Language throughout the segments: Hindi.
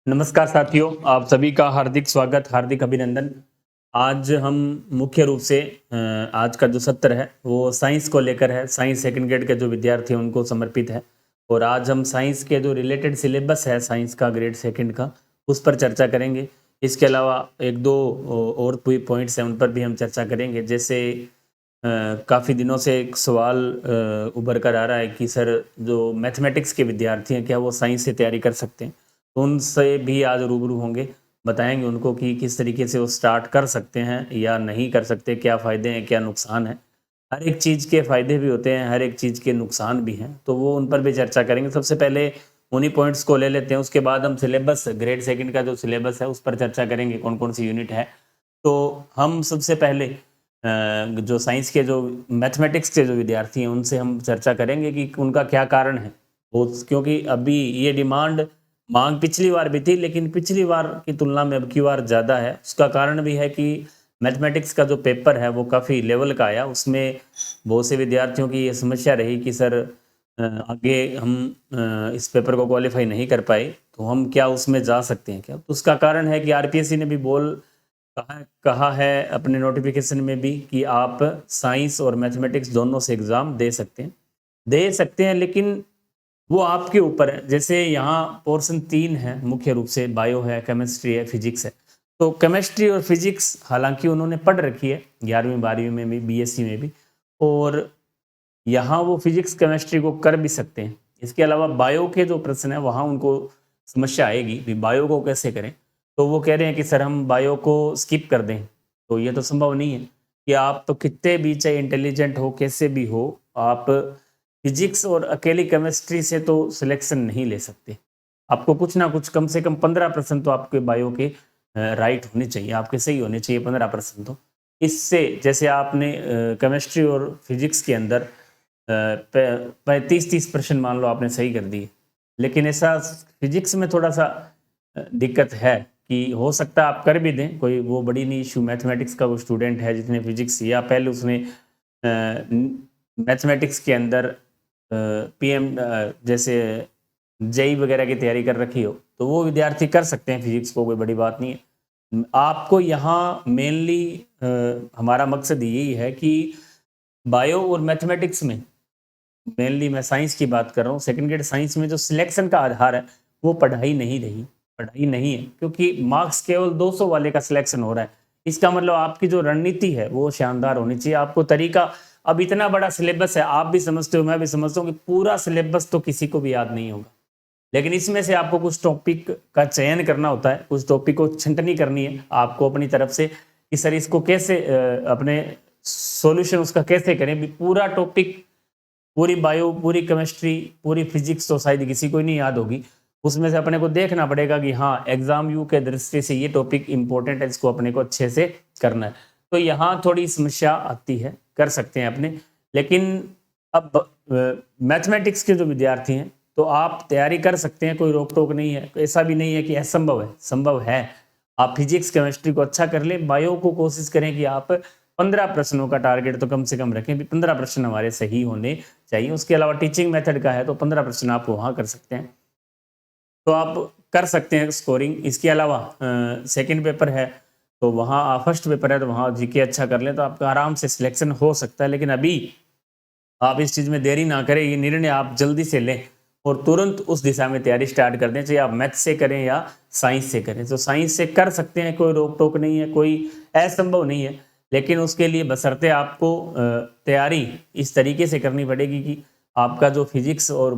नमस्कार साथियों, आप सभी का हार्दिक स्वागत, हार्दिक अभिनंदन। आज हम मुख्य रूप से आज का जो सत्र है वो साइंस को लेकर है। साइंस सेकंड ग्रेड के जो विद्यार्थी हैं उनको समर्पित है और आज हम साइंस के जो रिलेटेड सिलेबस है साइंस का ग्रेड सेकंड का उस पर चर्चा करेंगे। इसके अलावा एक दो और पॉइंट्स हैं उन पर भी हम चर्चा करेंगे। जैसे काफ़ी दिनों से एक सवाल उभर कर आ रहा है कि सर जो मैथमेटिक्स के विद्यार्थी हैं क्या वो साइंस से तैयारी कर सकते हैं। तो उनसे भी आज रूबरू होंगे, बताएंगे उनको कि किस तरीके से वो स्टार्ट कर सकते हैं या नहीं कर सकते, क्या फ़ायदे हैं क्या नुकसान है। हर एक चीज़ के फ़ायदे भी होते हैं, हर एक चीज़ के नुकसान भी हैं, तो वो उन पर भी चर्चा करेंगे। सबसे पहले उन्हीं पॉइंट्स को ले लेते हैं, उसके बाद हम सिलेबस ग्रेड सेकंड का जो सिलेबस है उस पर चर्चा करेंगे, कौन कौन सी यूनिट है। तो हम सबसे पहले जो साइंस के जो मैथमेटिक्स के जो विद्यार्थी हैं उनसे हम चर्चा करेंगे कि उनका क्या कारण है। वो क्योंकि अभी ये मांग पिछली बार भी थी, लेकिन पिछली बार की तुलना में अब की बार ज़्यादा है। उसका कारण भी है कि मैथमेटिक्स का जो पेपर है वो काफ़ी लेवल का आया। उसमें बहुत से विद्यार्थियों की ये समस्या रही कि सर आगे हम इस पेपर को क्वालिफाई नहीं कर पाए, तो हम क्या उसमें जा सकते हैं क्या? तो उसका कारण है कि आरपीएससी ने भी कहा है अपने नोटिफिकेशन में भी कि आप साइंस और मैथमेटिक्स दोनों से एग्ज़ाम दे सकते हैं, लेकिन वो आपके ऊपर है। जैसे यहाँ पोर्शन 3 है मुख्य रूप से, बायो है, केमिस्ट्री है, फिजिक्स है। तो केमिस्ट्री और फिजिक्स हालांकि उन्होंने पढ़ रखी है 11वीं 12वीं में भी, बीएससी में भी, और यहाँ वो फिजिक्स केमिस्ट्री को कर भी सकते हैं। इसके अलावा बायो के जो प्रश्न है वहाँ उनको समस्या आएगी कि बायो को कैसे करें। तो वो कह रहे हैं कि सर हम बायो को स्किप कर दें, तो ये तो संभव नहीं है कि आप तो कितने भी चाहे इंटेलिजेंट हो, कैसे भी हो, आप फिजिक्स और अकेली केमिस्ट्री से तो सिलेक्शन नहीं ले सकते। आपको कुछ ना कुछ कम से कम 15 प्रश्न तो आपके बायो के राइट होने चाहिए, आपके सही होने चाहिए 15 प्रश्न तो। इससे जैसे आपने केमिस्ट्री और फिजिक्स के अंदर 35-30 प्रश्न मान लो आपने सही कर दिए, लेकिन ऐसा फिजिक्स में थोड़ा सा दिक्कत है कि हो सकता है आप कर भी दें, कोई वो बड़ी नहीं इशू। मैथमेटिक्स का वो स्टूडेंट है जिसने फिजिक्स या पहले उसने मैथमेटिक्स के अंदर पीएम जैसे जेई वगैरह की तैयारी कर रखी हो, तो वो विद्यार्थी कर सकते हैं फिजिक्स को, कोई बड़ी बात नहीं है। आपको यहाँ मेनली हमारा मकसद यही है कि बायो और मैथमेटिक्स में, मेनली मैं साइंस की बात कर रहा हूँ, सेकंड ग्रेड साइंस में जो सिलेक्शन का आधार है वो पढ़ाई नहीं रही, पढ़ाई नहीं है, क्योंकि मार्क्स केवल 200 वाले का सिलेक्शन हो रहा है। इसका मतलब आपकी जो रणनीति है वो शानदार होनी चाहिए, आपको तरीका। अब इतना बड़ा सिलेबस है, आप भी समझते हो, मैं भी समझता हूँ कि पूरा सिलेबस तो किसी को भी याद नहीं होगा, लेकिन इसमें से आपको कुछ टॉपिक का चयन करना होता है, कुछ टॉपिक को छंटनी करनी है आपको अपनी तरफ से कि सर इसको कैसे अपने सॉल्यूशन उसका कैसे करें। भी पूरा टॉपिक, पूरी बायो, पूरी केमिस्ट्री, पूरी फिजिक्स तो शायद किसी को ही नहीं याद होगी। उसमें से अपने को देखना पड़ेगा कि हाँ, एग्जाम व्यू के दृष्टि से ये टॉपिक इंपॉर्टेंट है, इसको अपने को अच्छे से करना है। तो यहाँ थोड़ी समस्या आती है, कर सकते हैं अपने। लेकिन अब मैथमेटिक्स के जो विद्यार्थी हैं तो आप तैयारी कर सकते हैं, कोई रोक टोक नहीं है। ऐसा भी नहीं है कि असंभव है, संभव है। आप फिजिक्स केमिस्ट्री को अच्छा कर लें, बायो को कोशिश करें कि आप 15 प्रश्नों का टारगेट तो कम से कम रखें, भी 15 प्रश्न हमारे सही होने चाहिए। उसके अलावा टीचिंग मेथड का है तो 15 प्रश्न आप वहाँ कर सकते हैं, तो आप कर सकते हैं स्कोरिंग। इसके अलावा सेकंड पेपर है तो वहाँ, फर्स्ट पेपर है तो वहाँ जीके अच्छा कर लें तो आपका आराम से सिलेक्शन हो सकता है। लेकिन अभी आप इस चीज़ में देरी ना करें, ये निर्णय आप जल्दी से लें और तुरंत उस दिशा में तैयारी स्टार्ट कर दें, चाहे आप मैथ से करें या साइंस से करें। तो साइंस से कर सकते हैं, कोई रोक टोक नहीं है, कोई असंभव नहीं है। लेकिन उसके लिए बशर्ते आपको तैयारी इस तरीके से करनी पड़ेगी कि आपका जो फिजिक्स और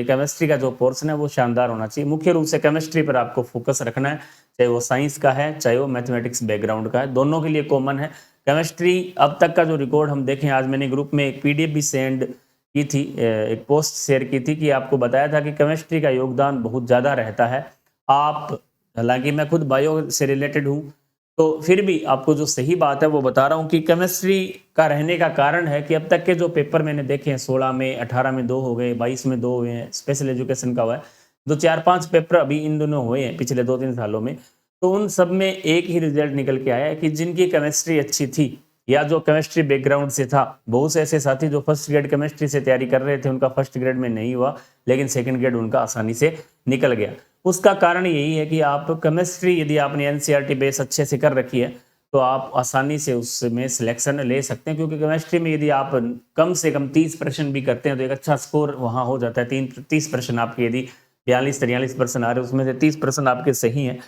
केमिस्ट्री का जो पोर्शन है वो शानदार होना चाहिए। मुख्य रूप से केमिस्ट्री पर आपको फोकस रखना है, चाहे वो साइंस का है चाहे वो मैथमेटिक्स बैकग्राउंड का है, दोनों के लिए कॉमन है। केमिस्ट्री अब तक का जो रिकॉर्ड हम देखें, आज मैंने ग्रुप में एक पीडीएफ भी सेंड की थी, एक पोस्ट शेयर की थी कि आपको बताया था कि केमिस्ट्री का योगदान बहुत ज़्यादा रहता है। आप, हालांकि मैं खुद बायो से रिलेटेड हूँ, तो फिर भी आपको जो सही बात है वो बता रहा हूँ कि केमिस्ट्री का रहने का कारण है कि अब तक के जो पेपर मैंने देखे हैं, 16 में, 18 में 2 हो गए, 22 में 2 हुए हैं, स्पेशल एजुकेशन का हुआ है, दो 4-5 पेपर अभी इन दोनों हुए हैं पिछले 2-3 सालों में, तो उन सब में एक ही रिजल्ट निकल के आया है कि जिनकी केमिस्ट्री अच्छी थी या जो केमिस्ट्री बैकग्राउंड से था, बहुत से ऐसे साथी जो फर्स्ट ग्रेड केमिस्ट्री से तैयारी कर रहे थे, उनका फर्स्ट ग्रेड में नहीं हुआ, लेकिन सेकंड ग्रेड उनका आसानी से निकल गया। उसका कारण यही है कि आप केमिस्ट्री यदि आपने एनसीईआरटी बेस अच्छे से कर रखी है तो आप आसानी से उसमें सिलेक्शन ले सकते हैं, क्योंकि केमिस्ट्री में यदि आप कम से कम 30% भी करते हैं तो एक अच्छा स्कोर वहाँ हो जाता है। 30% आपके यदि 42-43% आ रहे हैं, उसमें से 30% आपके सही हैं,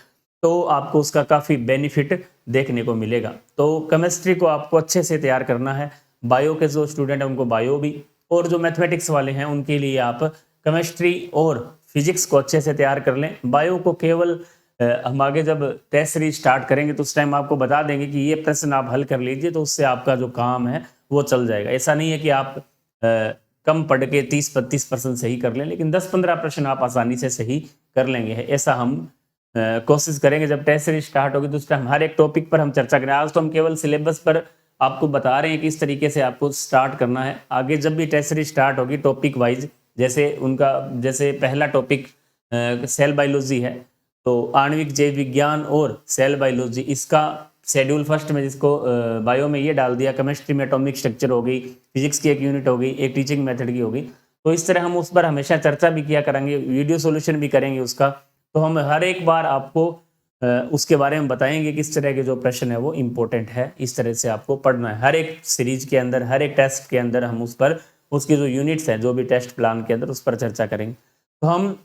तो आपको उसका काफ़ी बेनिफिट देखने को मिलेगा। तो केमिस्ट्री को आपको अच्छे से तैयार करना है। बायो के जो स्टूडेंट हैं उनको बायो भी, और जो मैथमेटिक्स वाले हैं उनके लिए आप केमिस्ट्री और फिजिक्स को अच्छे से तैयार कर लें। बायो को केवल हम आगे जब टेस्ट सीरीज स्टार्ट करेंगे तो उस टाइम आपको बता देंगे कि ये प्रश्न आप हल कर लीजिए, तो उससे आपका जो काम है वो चल जाएगा। ऐसा नहीं है कि आप कम पढ़ के 30-32% सही कर लें, लेकिन 10-15 प्रश्न आप आसानी से सही कर लेंगे। ऐसा हम कोशिश करेंगे। जब टेस्ट सीरीज स्टार्ट होगी तो उस टाइम हर एक टॉपिक पर हम चर्चा करें। आज तो हम केवल सिलेबस पर आपको बता रहे हैं कि इस तरीके से आपको स्टार्ट करना है। आगे जब भी टेस्ट सीरीज स्टार्ट होगी टॉपिक वाइज, जैसे पहला टॉपिक सेल बायोलॉजी है, तो आणविक जैव विज्ञान और सेल बायोलॉजी, इसका शेड्यूल फर्स्ट में जिसको बायो में ये डाल दिया। केमिस्ट्री में एटॉमिक स्ट्रक्चर हो गई, फिजिक्स की एक यूनिट हो गई, एक टीचिंग मेथड की हो गई। तो इस तरह हम उस पर हमेशा चर्चा भी किया करेंगे, वीडियो सॉल्यूशन भी करेंगे उसका। तो हम हर एक बार आपको उसके बारे में बताएंगे किस तरह के जो प्रश्न है वो इम्पोर्टेंट है। इस तरह से आपको पढ़ना है। हर एक सीरीज के अंदर, हर एक टेस्ट के अंदर हम उस पर उसकी जो यूनिट्स हैं, जो भी टेस्ट प्लान के अंदर, उस पर चर्चा करेंगे। तो हम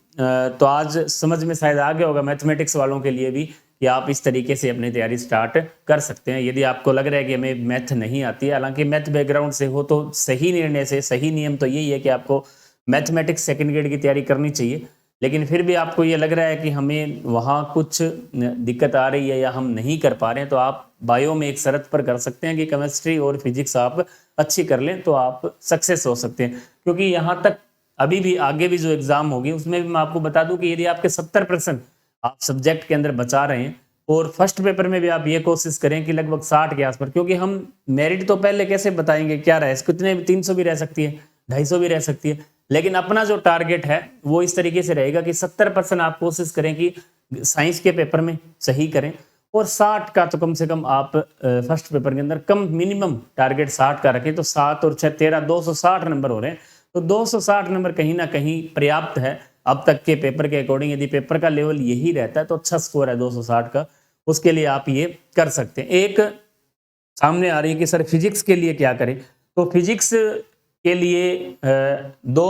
तो आज समझ में शायद आ गया होगा मैथमेटिक्स वालों के लिए भी कि आप इस तरीके से अपनी तैयारी स्टार्ट कर सकते हैं। यदि आपको लग रहा है कि हमें मैथ नहीं आती है, हालांकि मैथ बैकग्राउंड से हो तो सही निर्णय से, सही नियम तो यही है कि आपको मैथमेटिक्स सेकंड ग्रेड की तैयारी करनी चाहिए। लेकिन फिर भी आपको ये लग रहा है कि हमें वहाँ कुछ दिक्कत आ रही है या हम नहीं कर पा रहे हैं, तो आप बायो में एक शर्त पर कर सकते हैं कि केमिस्ट्री और फिजिक्स आप अच्छी कर लें, तो आप सक्सेस हो सकते हैं। क्योंकि यहाँ तक अभी भी आगे भी जो एग्जाम होगी उसमें भी मैं आपको बता दूं कि यदि आपके 70% आप सब्जेक्ट के अंदर बचा रहे हैं, और फर्स्ट पेपर में भी आप ये कोशिश करें कि लगभग 60 के आसपास, क्योंकि हम मेरिट तो पहले कैसे बताएंगे, क्या रहे, कितने 300 भी रह सकती है, 250 भी रह सकती है, लेकिन अपना जो टारगेट है वो इस तरीके से रहेगा कि 70% आप कोशिश करें कि साइंस के पेपर में सही करें, और 60 का तो कम से कम आप फर्स्ट पेपर के अंदर कम मिनिमम टारगेट 60 का रखें। तो 7 और 6 13 260 नंबर हो रहे हैं, तो 260 नंबर कहीं ना कहीं पर्याप्त है अब तक के पेपर के अकॉर्डिंग। यदि पेपर का लेवल यही रहता है तो अच्छा स्कोर है 260 का, उसके लिए आप ये कर सकते हैं। एक सामने आ रही है कि सर फिजिक्स के लिए क्या करें, तो फिजिक्स के लिए दो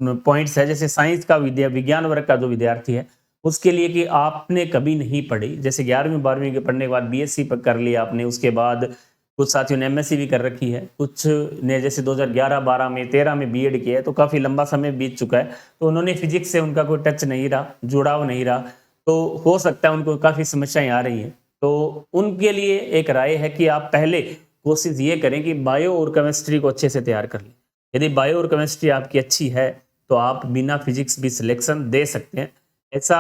पॉइंट्स है। जैसे साइंस का विज्ञान वर्ग का जो विद्यार्थी है उसके लिए कि आपने कभी नहीं पढ़ी, जैसे 11वीं 12वीं के पढ़ने के बाद बीएससी कर लिया आपने, उसके बाद कुछ साथियों ने एमएससी भी कर रखी है, कुछ ने जैसे 2011 12 में 13 में बीएड किया है, तो काफ़ी लंबा समय बीत चुका है, तो उन्होंने फिजिक्स से उनका कोई टच नहीं रहा, जुड़ाव नहीं रहा, तो हो सकता है उनको काफ़ी समस्याएं आ रही हैं। तो उनके लिए एक राय है कि आप पहले कोशिश ये करें कि बायो और केमिस्ट्री को अच्छे से तैयार कर लें। यदि बायो और केमिस्ट्री आपकी अच्छी है तो आप बिना फिजिक्स भी सिलेक्शन दे सकते हैं। ऐसा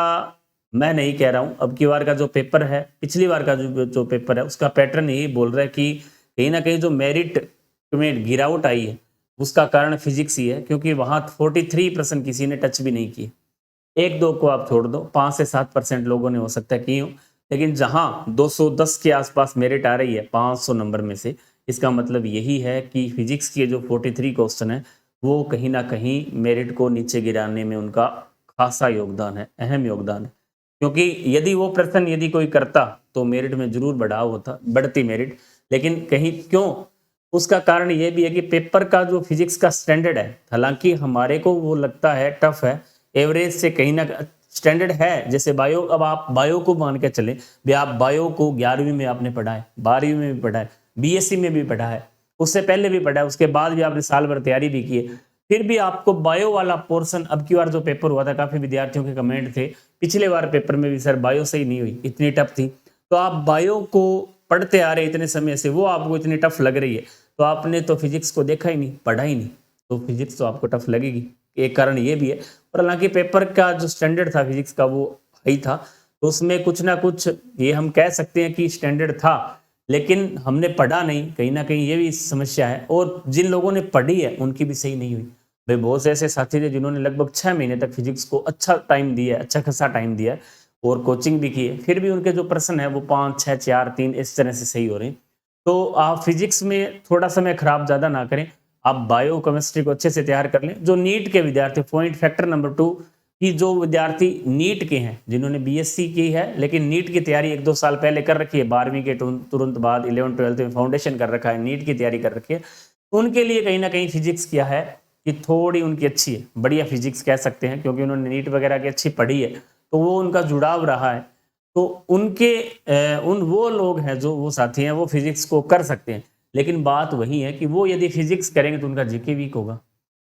मैं नहीं कह रहा हूँ। अब की बार का जो पेपर है, पिछली बार का जो पेपर है, उसका पैटर्न यही बोल रहा है कि कहीं ना कहीं जो मेरिट में गिरावट आई है उसका कारण फिजिक्स ही है, क्योंकि वहाँ 43% किसी ने टच भी नहीं किए। 1-2 को आप छोड़ दो, 5 से 7% लोगों ने हो सकता है की हो, लेकिन जहाँ 210 के आसपास मेरिट आ रही है 500 नंबर में से, इसका मतलब यही है कि फिजिक्स के जो 43 क्वेश्चन है वो कहीं ना कहीं मेरिट को नीचे गिराने में उनका खासा योगदान है, अहम योगदान है। क्योंकि यदि वो प्रश्न यदि कोई करता तो मेरिट में जरूर बढ़ाव होता, बढ़ती मेरिट, लेकिन कहीं क्यों, उसका कारण ये भी है कि पेपर का जो फिजिक्स का स्टैंडर्ड है, हालांकि हमारे को वो लगता है टफ है, एवरेज से कहीं ना स्टैंडर्ड है। जैसे बायो, अब आप बायो को मान के चले भी, आप बायो को 11वीं में आपने पढ़ा है, 12वीं में भी पढ़ा है, बीएससी में भी पढ़ा है, उससे पहले भी पढ़ा है, उसके बाद भी आपने साल भर तैयारी भी की है, फिर भी आपको बायो वाला पोर्शन, अब की बार जो पेपर हुआ था काफी विद्यार्थियों के कमेंट थे पिछले बार पेपर में भी, सर बायो सही नहीं हुई, इतनी टफ थी। तो आप बायो को पढ़ते आ रहे इतने समय से, वो आपको इतनी टफ लग रही है, तो आपने तो फिजिक्स को देखा ही नहीं, पढ़ा ही नहीं, तो फिजिक्स तो आपको टफ लगेगी। एक कारण ये भी है। और हालांकि पेपर का जो स्टैंडर्ड था फिजिक्स का वो हाई था, तो उसमें कुछ ना कुछ ये हम कह सकते हैं कि स्टैंडर्ड था, लेकिन हमने पढ़ा नहीं, कहीं ना कहीं ये भी समस्या है। और जिन लोगों ने पढ़ी है उनकी भी सही नहीं हुई भाई। बहुत से ऐसे साथी थे जिन्होंने लगभग 6 महीने तक फिजिक्स को अच्छा टाइम दिया है, अच्छा खासा टाइम दिया है, और कोचिंग भी की है, फिर भी उनके जो प्रश्न है वो 5 6 4 3 इस तरह से सही हो रहे हैं। तो आप फिजिक्स में थोड़ा समय खराब ज़्यादा ना करें, आप बायो केमिस्ट्री को अच्छे से तैयार कर लें। जो नीट के विद्यार्थी, पॉइंट फैक्टर नंबर 2 कि जो विद्यार्थी नीट के हैं, जिन्होंने बीएससी की है लेकिन नीट की तैयारी 1-2 साल पहले कर रखी है, 12वीं के तुरंत बाद 11th-12th में फाउंडेशन कर रखा है, नीट की तैयारी कर रखी है, उनके लिए कहीं ना कहीं फिजिक्स क्या है कि थोड़ी उनकी अच्छी है, बढ़िया फिजिक्स कह सकते हैं, क्योंकि उन्होंने नीट वगैरह की अच्छी पढ़ी है, तो वो उनका जुड़ाव रहा है। तो उनके उन वो लोग हैं, जो वो साथी हैं, वो फिजिक्स को कर सकते हैं। लेकिन बात वही है कि वो यदि फिजिक्स करेंगे तो उनका जीके वीक होगा,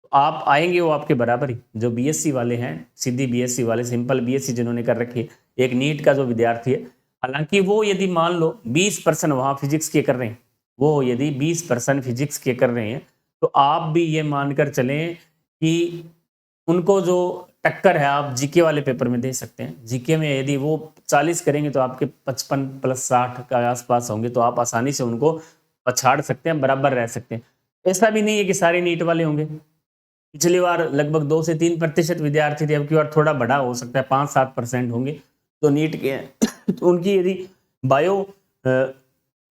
तो आप आएंगे वो आपके बराबर ही। जो बीएससी वाले हैं, सीधी बीएससी वाले, सिंपल बीएससी जिन्होंने कर रखी है, एक नीट का जो विद्यार्थी है, हालांकि वो यदि मान लो 20% वहाँ फिजिक्स के कर रहे हैं, वो यदि 20% फिजिक्स के कर रहे हैं, तो आप भी ये मानकर चलें कि उनको जो टक्कर है आप जीके वाले पेपर में दे सकते हैं। जीके में यदि वो 40 करेंगे तो आपके 55 + 60 का आसपास होंगे, तो आप आसानी से उनको पछाड़ सकते हैं, बराबर रह सकते हैं। ऐसा भी नहीं है कि सारे नीट वाले होंगे। पिछली बार लगभग 2 से 3% विद्यार्थी थे, अब की बार थोड़ा बड़ा हो सकता है, 5-7% होंगे तो नीट के हैं। तो उनकी यदि बायो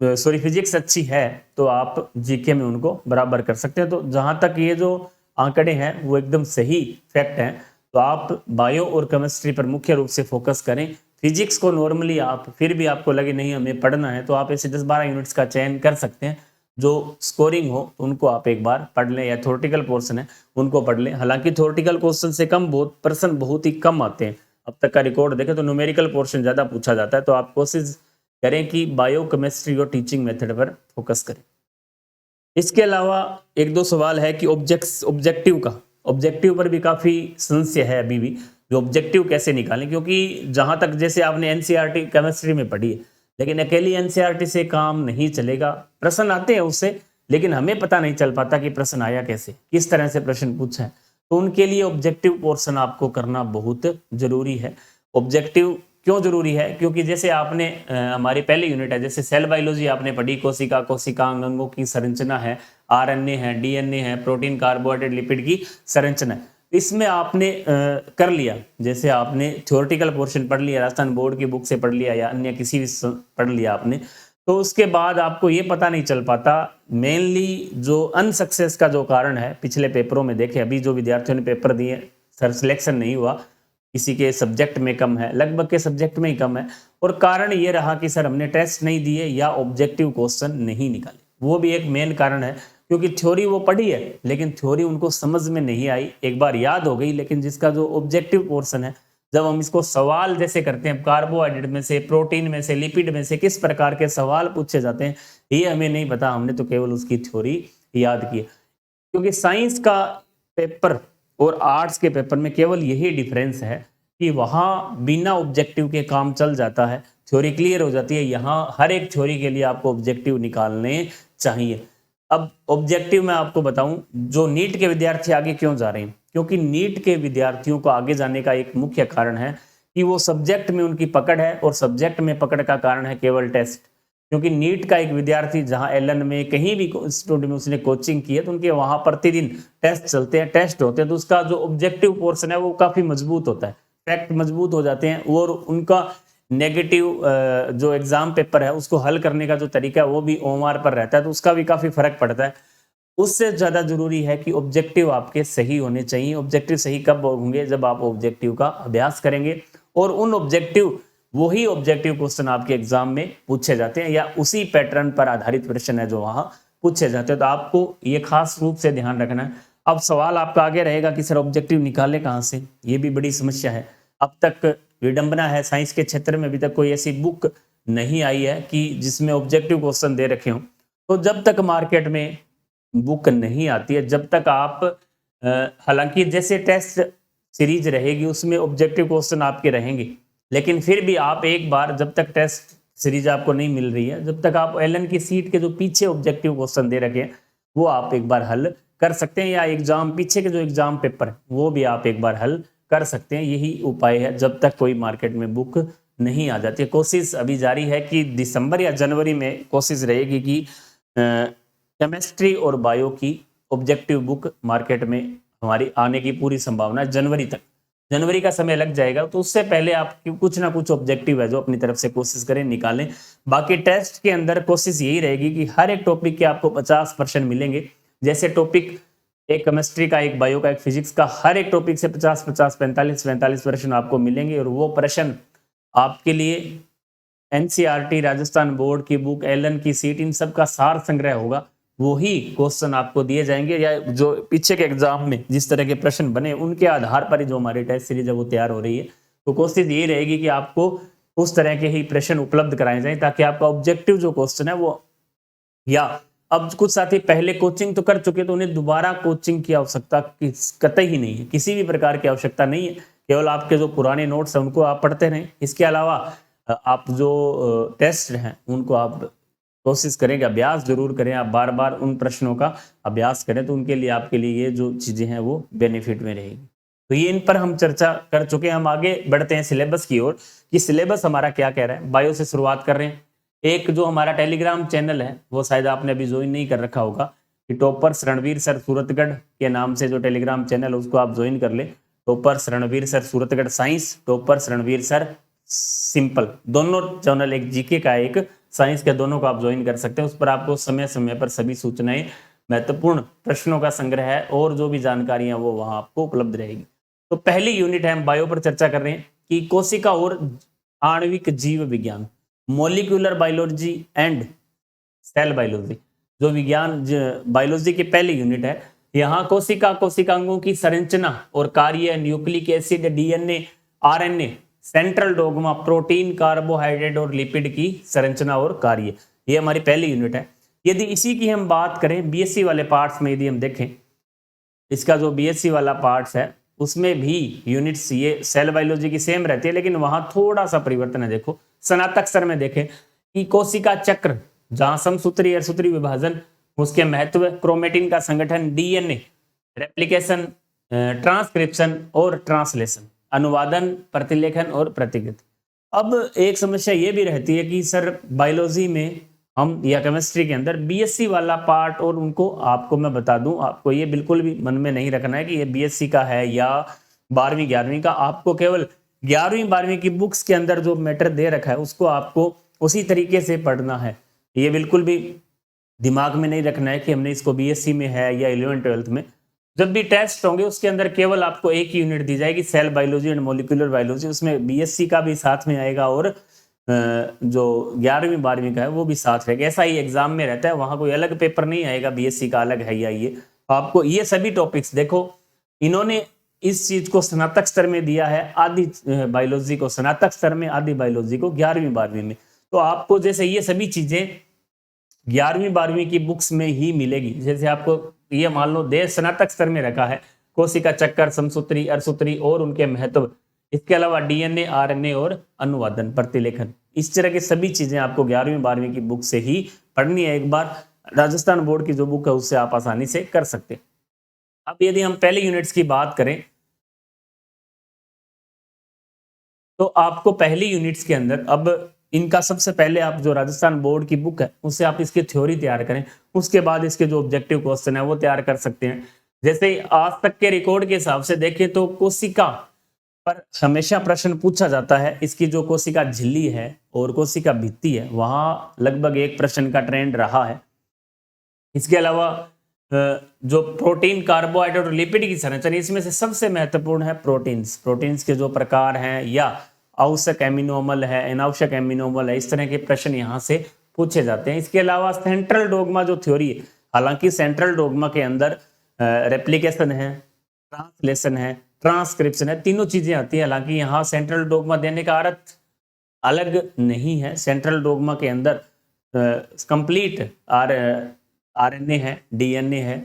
सॉरी फिजिक्स अच्छी है तो आप जीके में उनको बराबर कर सकते हैं। तो जहां तक ये जो आंकड़े हैं वो एकदम सही फैक्ट हैं, तो आप बायो और केमिस्ट्री पर मुख्य रूप से फोकस करें। फिजिक्स को नॉर्मली आप फिर भी आपको लगे नहीं हमें पढ़ना है, तो आप ऐसे 10-12 यूनिट्स का चयन कर सकते हैं, जो स्कोरिंग हो तो उनको आप एक बार पढ़ लें, या थ्योरेटिकल पोर्शन है उनको पढ़ लें। हालांकि थ्योरेटिकल क्वेश्चन से कम बहुत ही कम आते हैं, अब तक का रिकॉर्ड देखें तो न्यूमेरिकल पोर्शन ज़्यादा पूछा जाता है। तो आप कोशिश करें कि बायो केमिस्ट्री और टीचिंग मेथड पर फोकस करें। इसके अलावा 1-2 सवाल है कि ऑब्जेक्टिव पर भी काफ़ी संशय है अभी भी, जो ऑब्जेक्टिव कैसे निकालें, क्योंकि जहां तक जैसे आपने एनसीईआरटी केमिस्ट्री में पढ़ी है, लेकिन अकेली एनसीईआरटी से काम नहीं चलेगा। प्रश्न आते हैं उससे, लेकिन हमें पता नहीं चल पाता कि प्रश्न आया कैसे, किस तरह से प्रश्न पूछा है। तो उनके लिए ऑब्जेक्टिव पोर्शन आपको करना बहुत जरूरी है। ऑब्जेक्टिव क्यों जरूरी है? क्योंकि जैसे आपने हमारी पहली यूनिट है, जैसे सेल बायोलॉजी आपने पढ़ी, कोशिकांग अंगों की संरचना है, आरएनए है, डीएनए है, प्रोटीन, कार्बोहाइड्रेट, लिपिड की संरचना है। इसमें आपने कर लिया, जैसे आपने थ्योरेटिकल पोर्शन पढ़ लिया, राजस्थान बोर्ड की बुक से पढ़ लिया या अन्य किसी भी पढ़ लिया आपने, तो उसके बाद आपको ये पता नहीं चल पाता। मेनली जो अनसक्सेस का जो कारण है, पिछले पेपरों में देखे, अभी जो विद्यार्थियों ने पेपर दिए, सर सिलेक्शन नहीं हुआ, किसी के सब्जेक्ट में कम है, लगभग के सब्जेक्ट में ही कम है, और कारण ये रहा कि सर हमने टेस्ट नहीं दिए या ऑब्जेक्टिव क्वेश्चन नहीं निकाले। वो भी एक मेन कारण है, क्योंकि थ्योरी वो पढ़ी है लेकिन थ्योरी उनको समझ में नहीं आई, एक बार याद हो गई, लेकिन जिसका जो ऑब्जेक्टिव पोर्शन है, जब हम इसको सवाल जैसे करते हैं, कार्बोहाइड्रेट में से, प्रोटीन में से, लिपिड में से किस प्रकार के सवाल पूछे जाते हैं, ये हमें नहीं पता, हमने तो केवल उसकी थ्योरी याद की। क्योंकि साइंस का पेपर और आर्ट्स के पेपर में केवल यही डिफरेंस है कि वहाँ बिना ऑब्जेक्टिव के काम चल जाता है, थ्योरी क्लियर हो जाती है। यहाँ हर एक थ्योरी के लिए आपको ऑब्जेक्टिव निकालने चाहिए। अब ऑब्जेक्टिव मैं आपको बताऊं, जो नीट के विद्यार्थी आगे क्यों जा रहे हैं, क्योंकि नीट के विद्यार्थियों को आगे जाने का एक मुख्य कारण है कि वो सब्जेक्ट में उनकी पकड़ है, और सब्जेक्ट में पकड़ का कारण है केवल टेस्ट। क्योंकि नीट का एक विद्यार्थी जहां एलन में कहीं भी इंस्टीट्यूट में उसने कोचिंग की है, तो उनके वहां प्रतिदिन टेस्ट चलते हैं, टेस्ट होते हैं, तो उसका जो ऑब्जेक्टिव पोर्शन है वो काफी मजबूत होता है, फैक्ट मजबूत हो जाते हैं, और उनका नेगेटिव जो एग्जाम पेपर है उसको हल करने का जो तरीका है वो भी ओएमआर पर रहता है, तो उसका भी काफी फर्क पड़ता है। उससे ज्यादा जरूरी है कि ऑब्जेक्टिव आपके सही होने चाहिए। ऑब्जेक्टिव सही कब होंगे? जब आप ऑब्जेक्टिव का अभ्यास करेंगे, और उन ऑब्जेक्टिव वही ऑब्जेक्टिव क्वेश्चन आपके एग्जाम में पूछे जाते हैं, या उसी पैटर्न पर आधारित प्रश्न है जो वहां पूछे जाते हैं। तो आपको ये खास रूप से ध्यान रखना है। अब सवाल आपका आगे रहेगा कि सर ऑब्जेक्टिव निकाले कहाँ से? ये भी बड़ी समस्या है। अब तक विडंबना है, साइंस के क्षेत्र में अभी तक कोई ऐसी बुक नहीं आई है कि जिसमें ऑब्जेक्टिव क्वेश्चन दे रखे हों। तो जब तक मार्केट में बुक नहीं आती है, जब तक आप हालांकि जैसे टेस्ट सीरीज रहेगी उसमें ऑब्जेक्टिव क्वेश्चन आपके रहेंगे, लेकिन फिर भी आप एक बार, जब तक टेस्ट सीरीज आपको नहीं मिल रही है, जब तक आप एलन की सीट के जो पीछे ऑब्जेक्टिव क्वेश्चन दे रखे हैं वो आप एक बार हल कर सकते हैं, या एग्जाम पीछे के जो एग्जाम पेपर है वो भी आप एक बार हल कर सकते हैं। यही उपाय है जब तक कोई मार्केट में बुक नहीं आ जाती। कोशिश अभी जारी है कि दिसंबर या जनवरी में कोशिश रहेगी कि केमिस्ट्री और बायो की ऑब्जेक्टिव बुक मार्केट में हमारी आने की पूरी संभावना है जनवरी तक। जनवरी का समय लग जाएगा, तो उससे पहले आप कुछ ना कुछ ऑब्जेक्टिव है जो अपनी तरफ से कोशिश करें निकालें। बाकी टेस्ट के अंदर कोशिश यही रहेगी कि हर एक टॉपिक के आपको 50% मिलेंगे। जैसे टॉपिक एक केमिस्ट्री का, एक बायो का, एक फिजिक्स का, हर एक टॉपिक से 50-50, 45-45% आपको मिलेंगे। और वो प्रश्न आपके लिए एनसीईआरटी, राजस्थान बोर्ड की बुक, एलन की सीट, इन सब का सार संग्रह होगा। वही क्वेश्चन आपको दिए जाएंगे, या जो पीछे के एग्जाम में जिस तरह के प्रश्न बने उनके आधार पर ही जो हमारी टेस्ट सीरीज है वो तैयार हो रही है। तो कोशिश ये रहेगी कि आपको उस तरह के ही प्रश्न उपलब्ध कराए जाएं, ताकि आपका ऑब्जेक्टिव जो क्वेश्चन है वो, या अब कुछ साथी पहले कोचिंग तो कर चुके, तो उन्हें दोबारा कोचिंग की आवश्यकता कतई ही नहीं है, किसी भी प्रकार की आवश्यकता नहीं है। केवल आपके जो पुराने नोट्स हैं उनको आप पढ़ते रहें। इसके अलावा आप जो टेस्ट हैं उनको आप कोशिश करें कि अभ्यास जरूर करें, आप बार बार उन प्रश्नों का अभ्यास करें, तो उनके लिए आपके लिए ये जो चीजें हैं वो बेनिफिट में रहेगी। तो ये इन पर हम चर्चा कर चुके हैं। हम आगे बढ़ते हैं सिलेबस की ओर कि सिलेबस हमारा क्या कह रहा है। बायो से शुरुआत कर रहे हैं। एक जो हमारा टेलीग्राम चैनल है वो शायद आपने अभी ज्वाइन नहीं कर रखा होगा, कि टॉपर्स रणवीर सर सूरतगढ़ के नाम से जो टेलीग्राम चैनल है उसको आप ज्वाइन कर ले। Toppers Ranveer sir Suratgarh science, toppers Ranveer sir simple, दोनों चैनल, एक जीके का एक साइंस के, दोनों को आप ज्वाइन कर सकते हैं। उस पर आपको समय समय पर सभी सूचनाएं, महत्वपूर्ण प्रश्नों का संग्रह है और जो भी जानकारियां वो वहां आपको उपलब्ध रहेगी। तो पहली यूनिट है, हम बायो पर चर्चा कर रहे हैं कि कोशिका और आणविक जीव विज्ञान, molecular biology and cell biology, जो विज्ञान बायोलॉजी की पहली यूनिट है। यहाँ कोशिका, कोशिकांगों की संरचना और कार्य, nucleic acid, DNA, RNA, central dogma, protein, carbohydrate और लिपिड की संरचना और कार्य, ये हमारी पहली यूनिट है। यदि इसी की हम बात करें बीएससी वाले पार्ट्स में, यदि हम देखें इसका जो बीएससी वाला पार्ट्स है उसमें भी यूनिट्स ये सेल बायोलॉजी की सेम रहती है, लेकिन वहां थोड़ा सा परिवर्तन है। देखो स्नातक स्तर में देखें कि कोशिका चक्र, जहां समसूत्री अर्धसूत्री विभाजन, उसके महत्व, क्रोमेटिन का संगठन, डीएनए, रेप्लिकेशन, ट्रांसक्रिप्शन और ट्रांसलेशन, अनुवादन, प्रतिलेखन और प्रतिकृति। अब एक समस्या ये भी रहती है कि सर बायोलॉजी में हम, या केमिस्ट्री के अंदर बीएससी वाला पार्ट, और उनको आपको मैं बता दूं, आपको ये बिल्कुल भी मन में नहीं रखना है कि ये बीएससी का है या 12वीं 11वीं का। आपको केवल 11वीं 12वीं की बुक्स के अंदर जो मैटर दे रखा है उसको आपको उसी तरीके से पढ़ना है। ये बिल्कुल भी दिमाग में नहीं रखना है कि हमने इसको बीएससी में है या 11th 12th में। जब भी टेस्ट होंगे उसके अंदर केवल आपको एक ही यूनिट दी जाएगी, cell biology and molecular biology, उसमें बीएससी का भी साथ में आएगा और जो 11वीं 12वीं का है वो भी साथ रहेगा। ऐसा ही एग्जाम में रहता है, वहां कोई अलग पेपर नहीं आएगा बीएससी का अलग है या ये। आपको ये सभी टॉपिक्स, देखो इन्होंने इस चीज को स्नातक स्तर में दिया है, आदि बायोलॉजी को स्नातक स्तर में, आदि बायोलॉजी को 11वीं 12वीं में। तो आपको जैसे ये सभी चीजें 11वीं 12वीं की बुक्स में ही मिलेगी। जैसे आपको ये मान लो देश स्नातक स्तर में रखा है कोशिका चक्कर, समसूत्री, अर्धसूत्री और उनके महत्व, इसके अलावा डीएनए, आरएनए और अनुवादन, प्रतिलेखन, इस तरह की सभी चीजें आपको 11वीं 12वीं की बुक से ही पढ़नी है। एक बार राजस्थान बोर्ड की जो बुक है उससे आप आसानी से कर सकते हैं। अब यदि हम पहले यूनिट्स की बात करें तो आपको पहली यूनिट्स के अंदर, अब इनका सबसे पहले आप जो राजस्थान बोर्ड की बुक है उससे आप इसकी थ्योरी तैयार करें, उसके बाद इसके जो ऑब्जेक्टिव क्वेश्चन है वो तैयार कर सकते हैं। जैसे आज तक के रिकॉर्ड के हिसाब से देखें तो कोशिका पर हमेशा प्रश्न पूछा जाता है। इसकी जो कोशिका झिल्ली है और कोशिका भित्ति है वहां लगभग एक प्रश्न का ट्रेंड रहा है। इसके अलावा जो प्रोटीन, कार्बोहाइड्रेट और लिपिड की संरचना, इसमें से सबसे महत्वपूर्ण है प्रोटीन्स। प्रोटीन्स के जो प्रकार हैं, या आवश्यक एमिनोमल है, अनावश्यक एमिनोमल है, इस तरह के प्रश्न यहाँ से पूछे जाते हैं। इसके अलावा सेंट्रल डोगमा जो थ्योरी है, हालांकि सेंट्रल डोगमा के अंदर रेप्लिकेशन है, ट्रांसलेशन है, ट्रांसक्रिप्शन है, तीनों चीजें आती है। हालांकि यहाँ सेंट्रल डोगमा देने का अर्थ अलग नहीं है। सेंट्रल डोगमा के अंदर कंप्लीट आरएनए है, डीएनए है,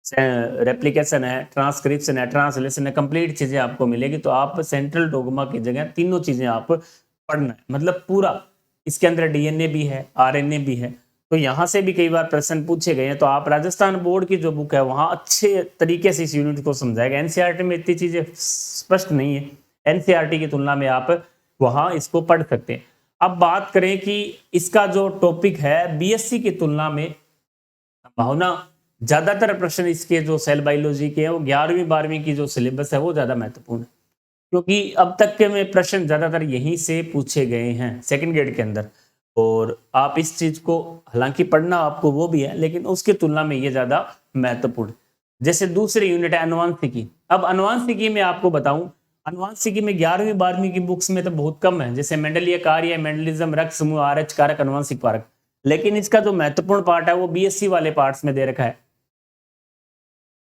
रेप्लिकेशन है, ट्रांसक्रिप्शन है, ट्रांसलेशन है, कंप्लीट चीजें आपको मिलेगी। तो आप सेंट्रल डोगमा की जगह तीनों चीजें आप पढ़ना है, मतलब पूरा इसके अंदर डीएनए भी है, आरएनए भी है। तो यहाँ से भी कई बार प्रश्न पूछे गए हैं। तो आप राजस्थान बोर्ड की जो बुक है वहां अच्छे तरीके से इस यूनिट को समझाएगा। एनसीईआरटी में इतनी चीजें स्पष्ट नहीं है, एनसीईआरटी की तुलना में आप वहां इसको पढ़ सकते हैं। अब बात करें कि इसका जो टॉपिक है बीएससी की तुलना में संभावना, ज्यादातर प्रश्न इसके जो सेल बायोलॉजी के हैं वो 11वीं 12वीं की जो सिलेबस है वो ज्यादा महत्वपूर्ण है। क्योंकि अब तक के में प्रश्न ज्यादातर यहीं से पूछे गए हैं सेकंड ग्रेड के अंदर। और आप इस चीज को हालांकि पढ़ना आपको वो भी है, लेकिन उसकी तुलना में ये ज्यादा महत्वपूर्ण। जैसे दूसरी यूनिट है अनुवांशिकी। अब अनुवांशिकी में आपको बताऊं, अनुवांशिकी में 11वीं 12वीं की बुक्स में तो बहुत कम है, जैसे मेंडलीय कार्य, मेंडलिज्म, रक्त समूह, आरएच कारक, अनुवांशिक कारक। लेकिन इसका जो महत्वपूर्ण पार्ट है वो बीएससी वाले पार्ट्स में दे रखा है।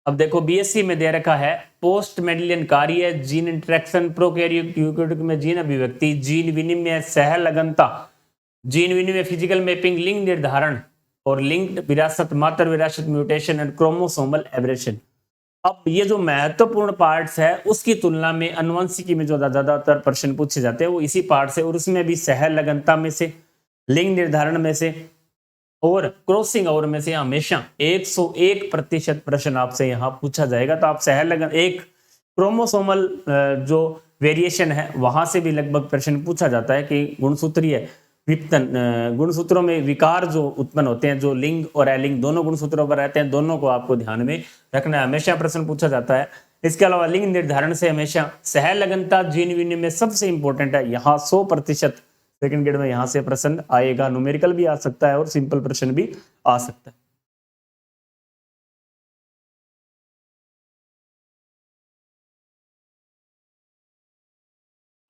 अब देखो बीएससी में दे रखा है पोस्ट मेंडेलियन कार्य, जीन इंटरेक्शन, प्रोकैरियोटिक में जीन अभिव्यक्ति, जीन विनिमय, सह लगनता, जीन विनिमय, फिजिकल मैपिंग, लिंग निर्धारण और लिंग विरासत, मातृ विरासत, म्यूटेशन एंड क्रोमोसोमल एब्रेशन। अब ये जो महत्वपूर्ण पार्ट्स है उसकी तुलना में अनुवंशिकी में जो ज्यादातर प्रश्न पूछे जाते हैं वो इसी पार्ट से, और उसमें भी सह लगनता में से, लिंग निर्धारण में से और क्रॉसिंग ओवर में से हमेशा 101% प्रश्न आपसे यहाँ पूछा जाएगा। तो आप सह लगन एक क्रोमोसोमल जो वेरिएशन है वहां से भी लगभग प्रश्न पूछा जाता है कि गुणसूत्रीय विपतन, गुणसूत्रों में विकार जो उत्पन्न होते हैं, जो लिंग और अलिंग दोनों गुणसूत्रों पर रहते हैं, दोनों को आपको ध्यान में रखना है, हमेशा प्रश्न पूछा जाता है। इसके अलावा लिंग निर्धारण से हमेशा सह लगनता, जीन विनिमय सबसे इंपॉर्टेंट है, यहाँ 100% सेकंड ग्रेड में यहाँ से प्रश्न आएगा। न्यूमेरिकल भी आ सकता है और सिंपल प्रश्न भी आ सकता है।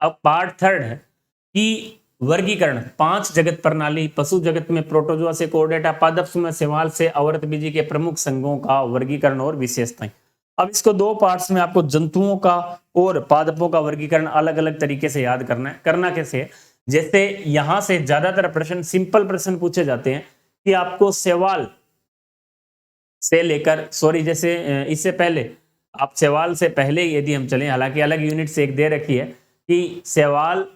अब पार्ट थर्ड है कि वर्गीकरण, 5 जगत प्रणाली, पशु जगत में प्रोटोजोआ से कोर्डेटा, पादप में शैवाल से आवर्तबीजी के प्रमुख संघों का वर्गीकरण और विशेषताएं। अब इसको 2 पार्ट्स में आपको जंतुओं का और पादपों का वर्गीकरण अलग अलग तरीके से याद करना है। करना कैसे है, जैसे यहां से ज्यादातर प्रश्न सिंपल प्रश्न पूछे जाते हैं कि आपको शैवाल से लेकर, सॉरी जैसे इससे पहले आप शैवाल से पहले यदि हम चलें, हालांकि अलग यूनिट से एक दे रखी है कि शैवाल,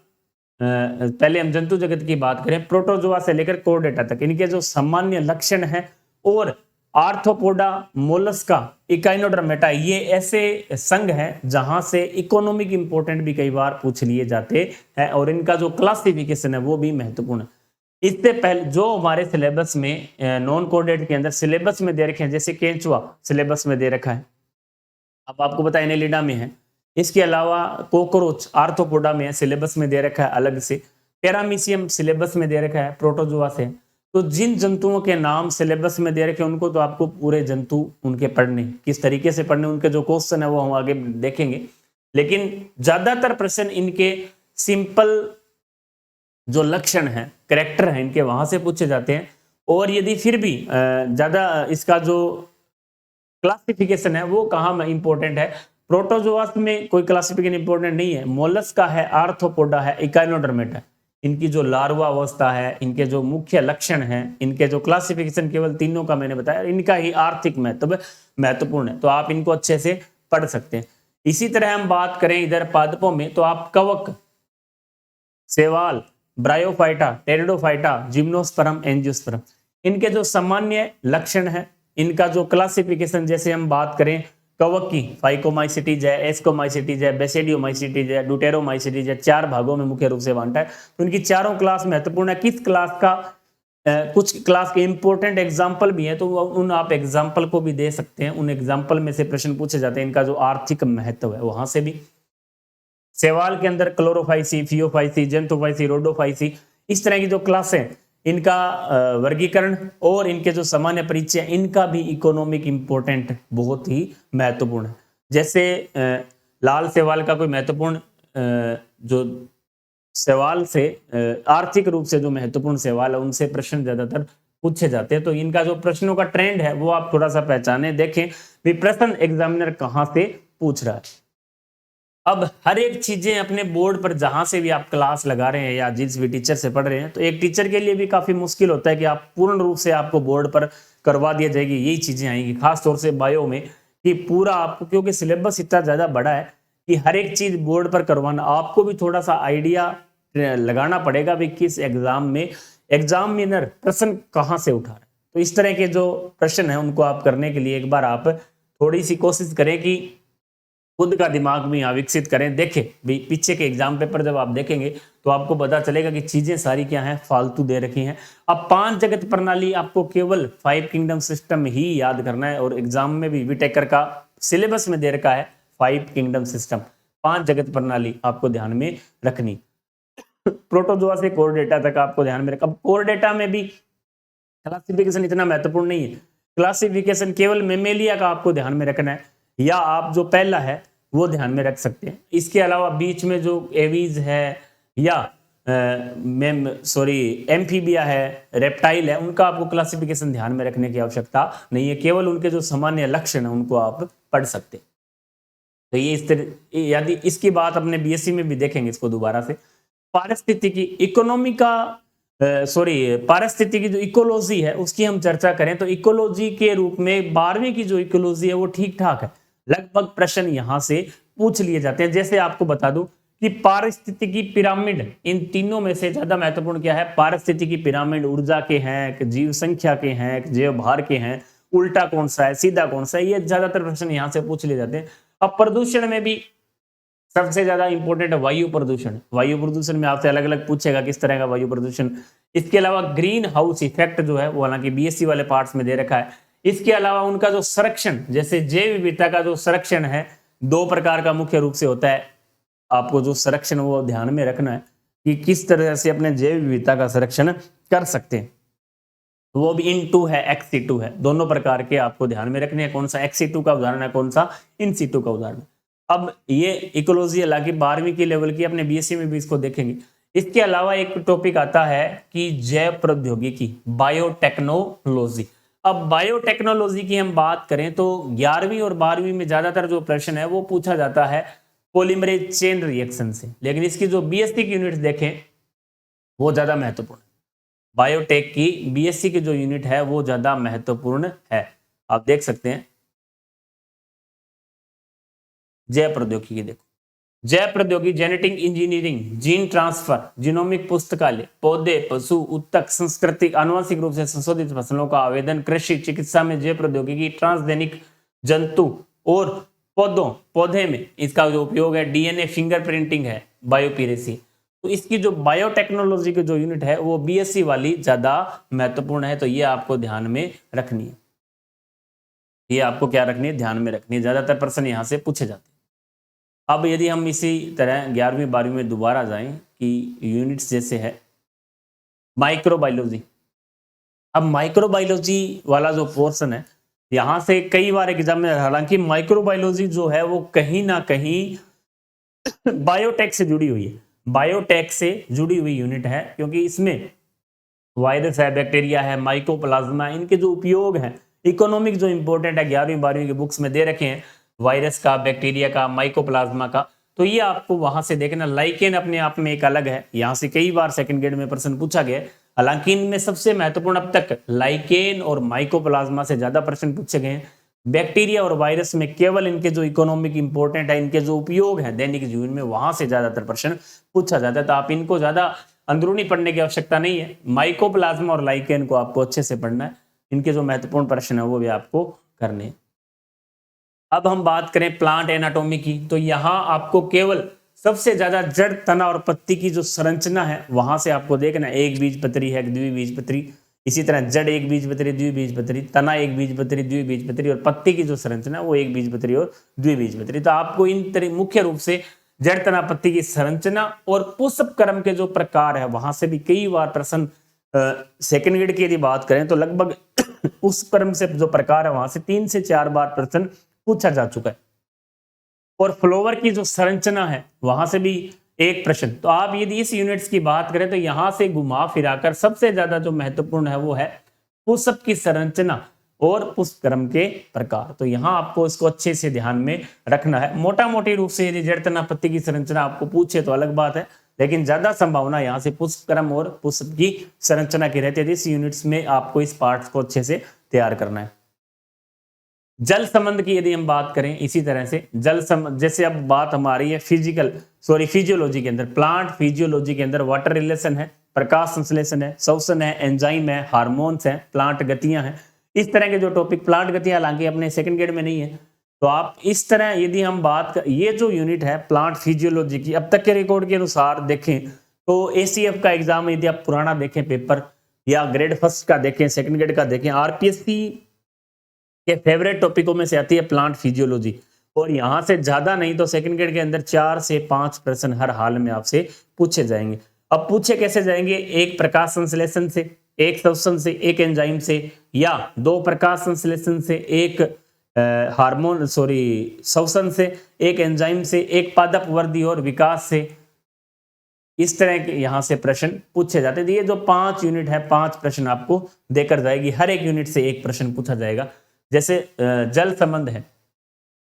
पहले हम जंतु जगत की बात करें, प्रोटोजोआ से लेकर कोर्डेटा तक, इनके जो सामान्य लक्षण है, और आर्थ्रोपोडा, मोलस्का, इकाइनोडर्मेटा, ये ऐसे संघ हैं जहां से इकोनॉमिक इंपोर्टेंट भी कई बार पूछ लिए जाते हैं, और इनका जो क्लासिफिकेशन है वो भी महत्वपूर्ण है। इससे पहले जो हमारे सिलेबस में नॉन कोडेड के अंदर सिलेबस में दे रखे हैं, जैसे केंचुआ सिलेबस में दे रखा है, अब आपको पता है एनेलिडा में है। इसके अलावा कोकरोच आर्थ्रोपोडा में सिलेबस में दे रखा है अलग से, पैरामीशियम सिलेबस में दे रखा है प्रोटोजोआ से। तो जिन जंतुओं के नाम सिलेबस में दे रखे हैं उनको तो आपको पूरे जंतु उनके पढ़ने, किस तरीके से पढ़ने, उनके जो क्वेश्चन है वो हम आगे देखेंगे। लेकिन ज्यादातर प्रश्न इनके सिंपल जो लक्षण है, कैरेक्टर है, इनके वहां से पूछे जाते हैं। और यदि फिर भी ज्यादा इसका जो क्लासिफिकेशन है वो कहाँ इंपॉर्टेंट है, प्रोटोजोआस में कोई क्लासिफिकेशन इंपॉर्टेंट नहीं है, मोलस्का है, आर्थ्रोपोडा है, इकाइनोडर्मेटा, इनकी जो लार्वा अवस्था है, इनके जो मुख्य लक्षण हैं, इनके जो क्लासिफिकेशन, केवल तीनों का मैंने बताया, इनका ही आर्थिक महत्वपूर्ण है, तो आप इनको अच्छे से पढ़ सकते हैं। इसी तरह हम बात करें इधर पादपों में, तो आप कवक, शैवाल, ब्रायोफाइटा, टेरिडोफाइटा, जिम्नोस्पर्म, एंजियोस्पर्म, इनके जो सामान्य लक्षण है, इनका जो क्लासिफिकेशन, जैसे हम बात करें कवक की, फाइकोमाइसिटीज है, एस्कोमाइसिटीज है, बेसिडियोमाइसिटीज है, ड्यूटेरोमाइसिटीज है, 4 भागों में मुख्य रूप से बांटा है। तो इनकी चारों क्लास महत्वपूर्ण है। किस क्लास का कुछ क्लास के इंपॉर्टेंट एग्जाम्पल भी है, तो उन आप एग्जाम्पल को भी दे सकते हैं, उन एग्जाम्पल में से प्रश्न पूछे जाते हैं, इनका जो आर्थिक महत्व है वहां से भी। शैवाल के अंदर क्लोरोफाइसी, फियोफाइसी, जेंथोफाइसी, रोडोफाइसी, इस तरह की जो क्लास है, इनका वर्गीकरण और इनके जो सामान्य परिचय, इनका भी इकोनॉमिक इंपॉर्टेंट बहुत ही महत्वपूर्ण है। जैसे लाल शैवाल का कोई महत्वपूर्ण जो शैवाल से आर्थिक रूप से जो महत्वपूर्ण शैवाल है, उनसे प्रश्न ज्यादातर पूछे जाते हैं। तो इनका जो प्रश्नों का ट्रेंड है वो आप थोड़ा सा पहचाने, देखें भी प्रश्न एग्जामिनर कहाँ से पूछ रहा है। अब हर एक चीजें अपने बोर्ड पर जहां से भी आप क्लास लगा रहे हैं या जिस भी टीचर से पढ़ रहे हैं, तो एक टीचर के लिए भी काफी मुश्किल होता है कि आप पूर्ण रूप से आपको बोर्ड पर करवा दिया जाएगी, यही चीजें आएंगी, खास तौर से बायो में, कि पूरा आपको, क्योंकि सिलेबस इतना ज्यादा बड़ा है कि हर एक चीज बोर्ड पर करवाना, आपको भी थोड़ा सा आइडिया लगाना पड़ेगा भी किस एग्जामिनर प्रश्न कहाँ से उठा रहे हैं। तो इस तरह के जो प्रश्न है उनको आप करने के लिए एक बार आप थोड़ी सी कोशिश करें कि खुद का दिमाग भी यहाँ विकसित करें। देखें भी पीछे के एग्जाम पेपर जब आप देखेंगे तो आपको पता चलेगा कि चीजें सारी क्या हैं, फालतू दे रखी हैं। अब 5 जगत प्रणाली आपको केवल 5 किंगडम सिस्टम ही याद करना है, और एग्जाम में भी विटेकर का सिलेबस में दे रखा है 5 किंगडम सिस्टम। 5 जगत प्रणाली आपको ध्यान में रखनी। प्रोटोजोआ से कोर डेटा तक आपको ध्यान में रखना। अब कोर डेटा में भी क्लासिफिकेशन इतना महत्वपूर्ण नहीं है, क्लासिफिकेशन केवल मेमेलिया का आपको ध्यान में रखना है, या आप जो पहला है वो ध्यान में रख सकते हैं। इसके अलावा बीच में जो एवीज है या एम्फीबिया है, रेप्टाइल है, उनका आपको क्लासिफिकेशन ध्यान में रखने की आवश्यकता नहीं है, केवल उनके जो सामान्य लक्षण है उनको आप पढ़ सकते हैं। तो ये इस तरह, यदि इसकी बात अपने बीएससी में भी देखेंगे इसको दोबारा से। पारिस्थितिकी इकोनॉमी का पारिस्थितिकी जो इकोलॉजी है उसकी हम चर्चा करें तो इकोलॉजी के रूप में 12वीं की जो इकोलॉजी है वो ठीक ठाक है, लगभग प्रश्न यहां से पूछ लिए जाते हैं। जैसे आपको बता दूं कि पारिस्थितिकी पिरामिड, इन तीनों में से ज्यादा महत्वपूर्ण क्या है? पारिस्थितिकी पिरामिड ऊर्जा के हैं, जीव संख्या के हैं, जीव भार के हैं, उल्टा कौन सा है, सीधा कौन सा है, ये ज्यादातर प्रश्न यहां से पूछ लिए जाते हैं। अब प्रदूषण में भी सबसे ज्यादा इंपॉर्टेंट है वायु प्रदूषण। वायु प्रदूषण में आपसे अलग अलग पूछेगा किस तरह का वायु प्रदूषण। इसके अलावा ग्रीन हाउस इफेक्ट जो है वो हालांकि बीएससी वाले पार्ट्स में दे रखा है। इसके अलावा उनका जो संरक्षण, जैसे जैव विविधता का जो संरक्षण है 2 प्रकार का मुख्य रूप से होता है, आपको जो संरक्षण वो ध्यान में रखना है कि किस तरह से अपने जैव विविधता का संरक्षण कर सकते हैं। वो भी इन टू है, एक्स टू है, दोनों प्रकार के आपको ध्यान में रखने हैं। कौन सा एक्स2 का उदाहरण है, कौन सा इन2 का उदाहरण है। अब ये इकोलॉजी हालांकि 12वीं की लेवल की, अपने बीएससी में भी इसको देखेंगे। इसके अलावा एक टॉपिक आता है कि जैव प्रौद्योगिकी, बायोटेक्नोलॉजी। अब बायोटेक्नोलॉजी की हम बात करें तो 11वीं और 12वीं में ज्यादातर जो प्रश्न है वो पूछा जाता है पॉलीमरेज चेन रिएक्शन से, लेकिन इसकी जो बीएससी की यूनिट्स देखें वो ज्यादा महत्वपूर्ण है। बायोटेक की बीएससी की जो यूनिट है वो ज्यादा महत्वपूर्ण है, आप देख सकते हैं। जैव प्रौद्योगिकी देखो, जैव प्रौद्योगिकी, genetic engineering, gene transfer, genomic पुस्तकालय, पौधे, पशु, उत्तक, सांस्कृतिक, आनुवंशिक रूप से संशोधित फसलों का आवेदन, कृषि, चिकित्सा में जैव प्रौद्योगिकी, ट्रांसजेनिक जंतु और पौधे में इसका जो उपयोग है, डीएनए फिंगरप्रिंटिंग है, बायोपीरेसी। तो इसकी जो बायोटेक्नोलॉजी की जो यूनिट है वो बीएससी वाली ज्यादा महत्वपूर्ण है, तो ये आपको ध्यान में रखनी है। ये आपको क्या रखनी है? ध्यान में रखनी है, ज्यादातर प्रश्न यहां से पूछे जाते हैं। अब यदि हम इसी तरह 11वीं 12वीं में दोबारा जाएं कि यूनिट्स जैसे है माइक्रोबायोलॉजी। अब माइक्रोबायोलॉजी वाला जो पोर्शन है यहां से कई बार एग्जाम में, हालांकि माइक्रोबायोलॉजी जो है वो कहीं ना कहीं बायोटेक से जुड़ी हुई है, बायोटेक से जुड़ी हुई यूनिट है, क्योंकि इसमें वायरस है, बैक्टीरिया है, माइकोप्लाज्मा, इनके जो उपयोग है इकोनॉमिक जो इंपॉर्टेंट है 11वीं 12वीं की बुक्स में दे रखे हैं, वायरस का, बैक्टीरिया का, माइकोप्लाज्मा का, तो ये आपको वहां से देखना। लाइकेन अपने आप में एक अलग है, यहां से कई बार सेकंड ग्रेड में प्रश्न पूछा गया। हालांकि इनमें सबसे महत्वपूर्ण अब तक लाइकेन और माइकोप्लाज्मा से ज्यादा प्रश्न पूछे गए हैं। बैक्टीरिया और वायरस में केवल इनके जो इकोनॉमिक इंपॉर्टेंट है, इनके जो उपयोग है दैनिक जीवन में, वहां से ज्यादातर प्रश्न पूछा जाता है। तो आप इनको ज्यादा अंदरूनी पढ़ने की आवश्यकता नहीं है, माइकोप्लाज्मा और लाइकेन को आपको अच्छे से पढ़ना है, इनके जो महत्वपूर्ण प्रश्न है वो भी आपको करने हैं। अब हम बात करें प्लांट एनाटॉमी की, तो यहां आपको केवल सबसे ज्यादा जड़, तना और पत्ती की जो संरचना है वहां से आपको देखना, एक बीजपत्री है, द्विबीजपत्री, इसी तरह जड़ एक बीजपत्री, द्विबीजपत्री, तना एक बीजपत्री, द्विबीजपत्री, और पत्ती की जो संरचना है वो एक बीजपत्री और द्विबीजपत्री। तो आपको इन तरह मुख्य रूप से जड़, तना, पत्ती की संरचना और पुष्प क्रम के जो प्रकार है वहां से भी कई बार प्रश्न, सेकंड ग्रेड की यदि बात करें तो लगभग उस क्रम से जो प्रकार है वहां से 3 से 4 बार प्रश्न पूछा जा चुका है। और फ्लोवर की जो संरचना है वहां से भी एक प्रश्न। तो आप यदि इस यूनिट्स की बात करें तो यहां से घुमा फिराकर सबसे ज्यादा जो महत्वपूर्ण है वो है पुष्प की संरचना और पुष्प क्रम के प्रकार। तो यहां आपको इसको अच्छे से ध्यान में रखना है। मोटा मोटी रूप से यदि जड़, तना, पत्ती की संरचना आपको पूछे तो अलग बात है, लेकिन ज्यादा संभावना यहाँ से पुष्प क्रम और पुष्प की संरचना की रहती है। इस यूनिट्स में आपको इस पार्ट्स को अच्छे से तैयार करना है। जल संबंध की यदि हम बात करें इसी तरह से, जल संबंध जैसे अब बात हमारी है फिजियोलॉजी के अंदर, प्लांट फिजियोलॉजी के अंदर वाटर रिलेशन है, प्रकाश संश्लेषण है, श्वसन है, एंजाइम है, हार्मोन्स है, प्लांट गतियां हैं, इस तरह के जो टॉपिक, प्लांट गतियां हालांकि अपने सेकंड ग्रेड में नहीं है, तो आप इस तरह यदि हम बात कर, ये जो यूनिट है प्लांट फिजियोलॉजी की, अब तक के रिकॉर्ड के अनुसार देखें तो एसीएफ का एग्जाम यदि आप पुराना देखें पेपर, या ग्रेड फर्स्ट का देखें, सेकंड ग्रेड का देखें, आरपीएससी के फेवरेट टॉपिकों में से आती है प्लांट फिजियोलॉजी। और यहाँ से ज्यादा नहीं तो सेकंड ग्रेड के अंदर 4 से 5 प्रश्न हर हाल में आपसे पूछे जाएंगे। अब पूछे कैसे जाएंगे, एक प्रकाश संश्लेषण से, एक श्वसन से, एक एंजाइम से, या दो प्रकाश संश्लेषण से, एक हार्मोन श्वसन से, एक एंजाइम से, एक पादप वृद्धि और विकास से। इस तरह के यहाँ से प्रश्न पूछे जाते हैं। ये जो 5 यूनिट है, 5 प्रश्न आपको देकर जाएगी, हर एक यूनिट से एक प्रश्न पूछा जाएगा। जैसे जल संबंध है,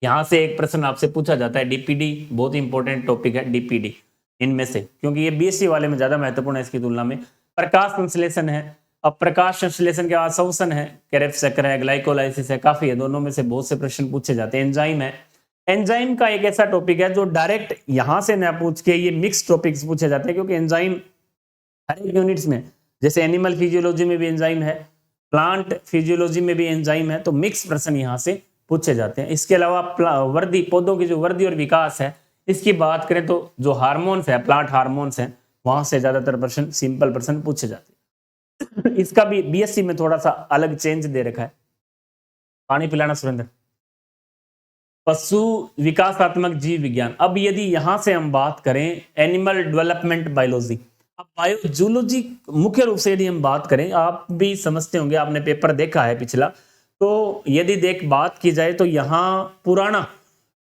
यहाँ से एक प्रश्न आपसे पूछा जाता है। डीपीडी बहुत इंपॉर्टेंट टॉपिक है, डीपीडी इनमें से, क्योंकि ये बीएससी वाले में ज्यादा महत्वपूर्ण है इसकी तुलना में। प्रकाश संश्लेषण है, अब प्रकाश संश्लेषण के बाद श्वसन है, कैरेफ चक्र है, ग्लाइकोलाइसिस है, काफी है, दोनों में से बहुत से प्रश्न पूछे जाते हैं। एंजाइम है, एंजाइम का एक ऐसा टॉपिक है जो डायरेक्ट यहां से ना पूछ के ये मिक्स टॉपिक्स पूछे जाते हैं, क्योंकि एंजाइम हर एक यूनिट्स में, जैसे एनिमल फिजियोलॉजी में भी एंजाइम है, प्लांट फिजियोलॉजी में भी एंजाइम है, तो मिक्स प्रश्न यहाँ से पूछे जाते हैं। इसके अलावा वृद्धि, पौधों की जो वृद्धि और विकास है, इसकी बात करें तो जो हार्मोन्स है, प्लांट हार्मोन्स हैं, वहां से ज्यादातर प्रश्न, सिंपल प्रश्न पूछे जाते हैं। इसका भी बीएससी में थोड़ा सा अलग चेंज दे रखा है। पानी पिलाना सुरेंद्र। पशु विकासात्मक जीव विज्ञान। अब यदि यहां से हम बात करें एनिमल डेवलपमेंट बायोलॉजी, अब बायोजूलॉजी मुख्य रूप से यदि हम बात करें, आप भी समझते होंगे, आपने पेपर देखा है पिछला, तो यदि बात की जाए तो यहाँ पुराना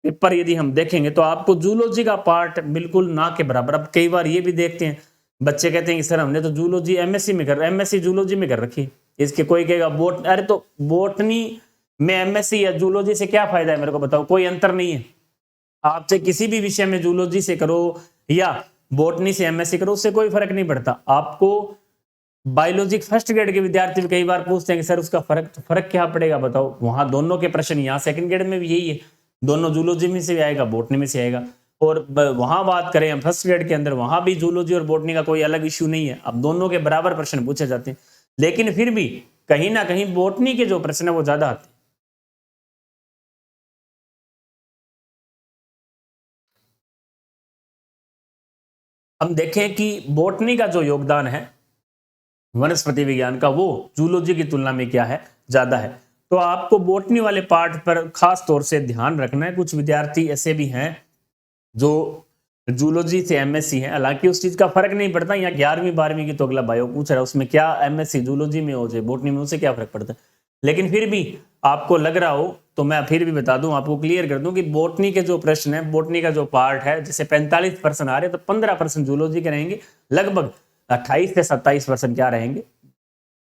पेपर यदि हम देखेंगे तो आपको जूलॉजी का पार्ट बिल्कुल ना के बराबर। अब कई बार ये भी देखते हैं, बच्चे कहते हैं कि सर हमने तो जूलॉजी एमएससी जूलॉजी में कर रखी है, इसके कोई कहेगा अरे तो बोटनी में एमएससी या जूलॉजी से क्या फायदा है, मेरे को बताओ, कोई अंतर नहीं है। आप चाहे किसी भी विषय में जूलॉजी से करो या बोटनी से एमएससी करो, उससे कोई फर्क नहीं पड़ता। आपको बायोलॉजी फर्स्ट ग्रेड के विद्यार्थी भी कई बार पूछते हैं कि सर उसका फर्क क्या पड़ेगा, बताओ। वहां दोनों के प्रश्न, यहाँ सेकंड ग्रेड में भी यही है, दोनों जूलॉजी में से आएगा, बोटनी में से आएगा। और वहां बात करें हम फर्स्ट ग्रेड के अंदर, वहां भी जूलॉजी और बोटनी का कोई अलग इश्यू नहीं है। अब दोनों के बराबर प्रश्न पूछे जाते हैं, लेकिन फिर भी कहीं ना कहीं बोटनी के जो प्रश्न है वो ज्यादा आते हैं। हम देखें कि बोटनी का जो योगदान है वनस्पति विज्ञान का, वो जूलॉजी की तुलना में क्या है, ज्यादा है। तो आपको बोटनी वाले पार्ट पर खास तौर से ध्यान रखना है। कुछ विद्यार्थी ऐसे भी हैं जो जूलॉजी से एमएससी है, हालांकि उस चीज का फर्क नहीं पड़ता। यहाँ 11वीं 12वीं की तो अगला बायो पूछ रहा है, उसमें क्या एमएससी जूलॉजी में हो जाए बोटनी में, उससे क्या फर्क पड़ता है। लेकिन फिर भी आपको लग रहा हो तो मैं फिर भी बता दूं, आपको क्लियर कर दूं कि बोटनी के जो प्रश्न है, बोटनी का जो पार्ट है, जैसे 45% आ रहे तो 15% जूलॉजी के रहेंगे, लगभग 28 से 27% क्या रहेंगे,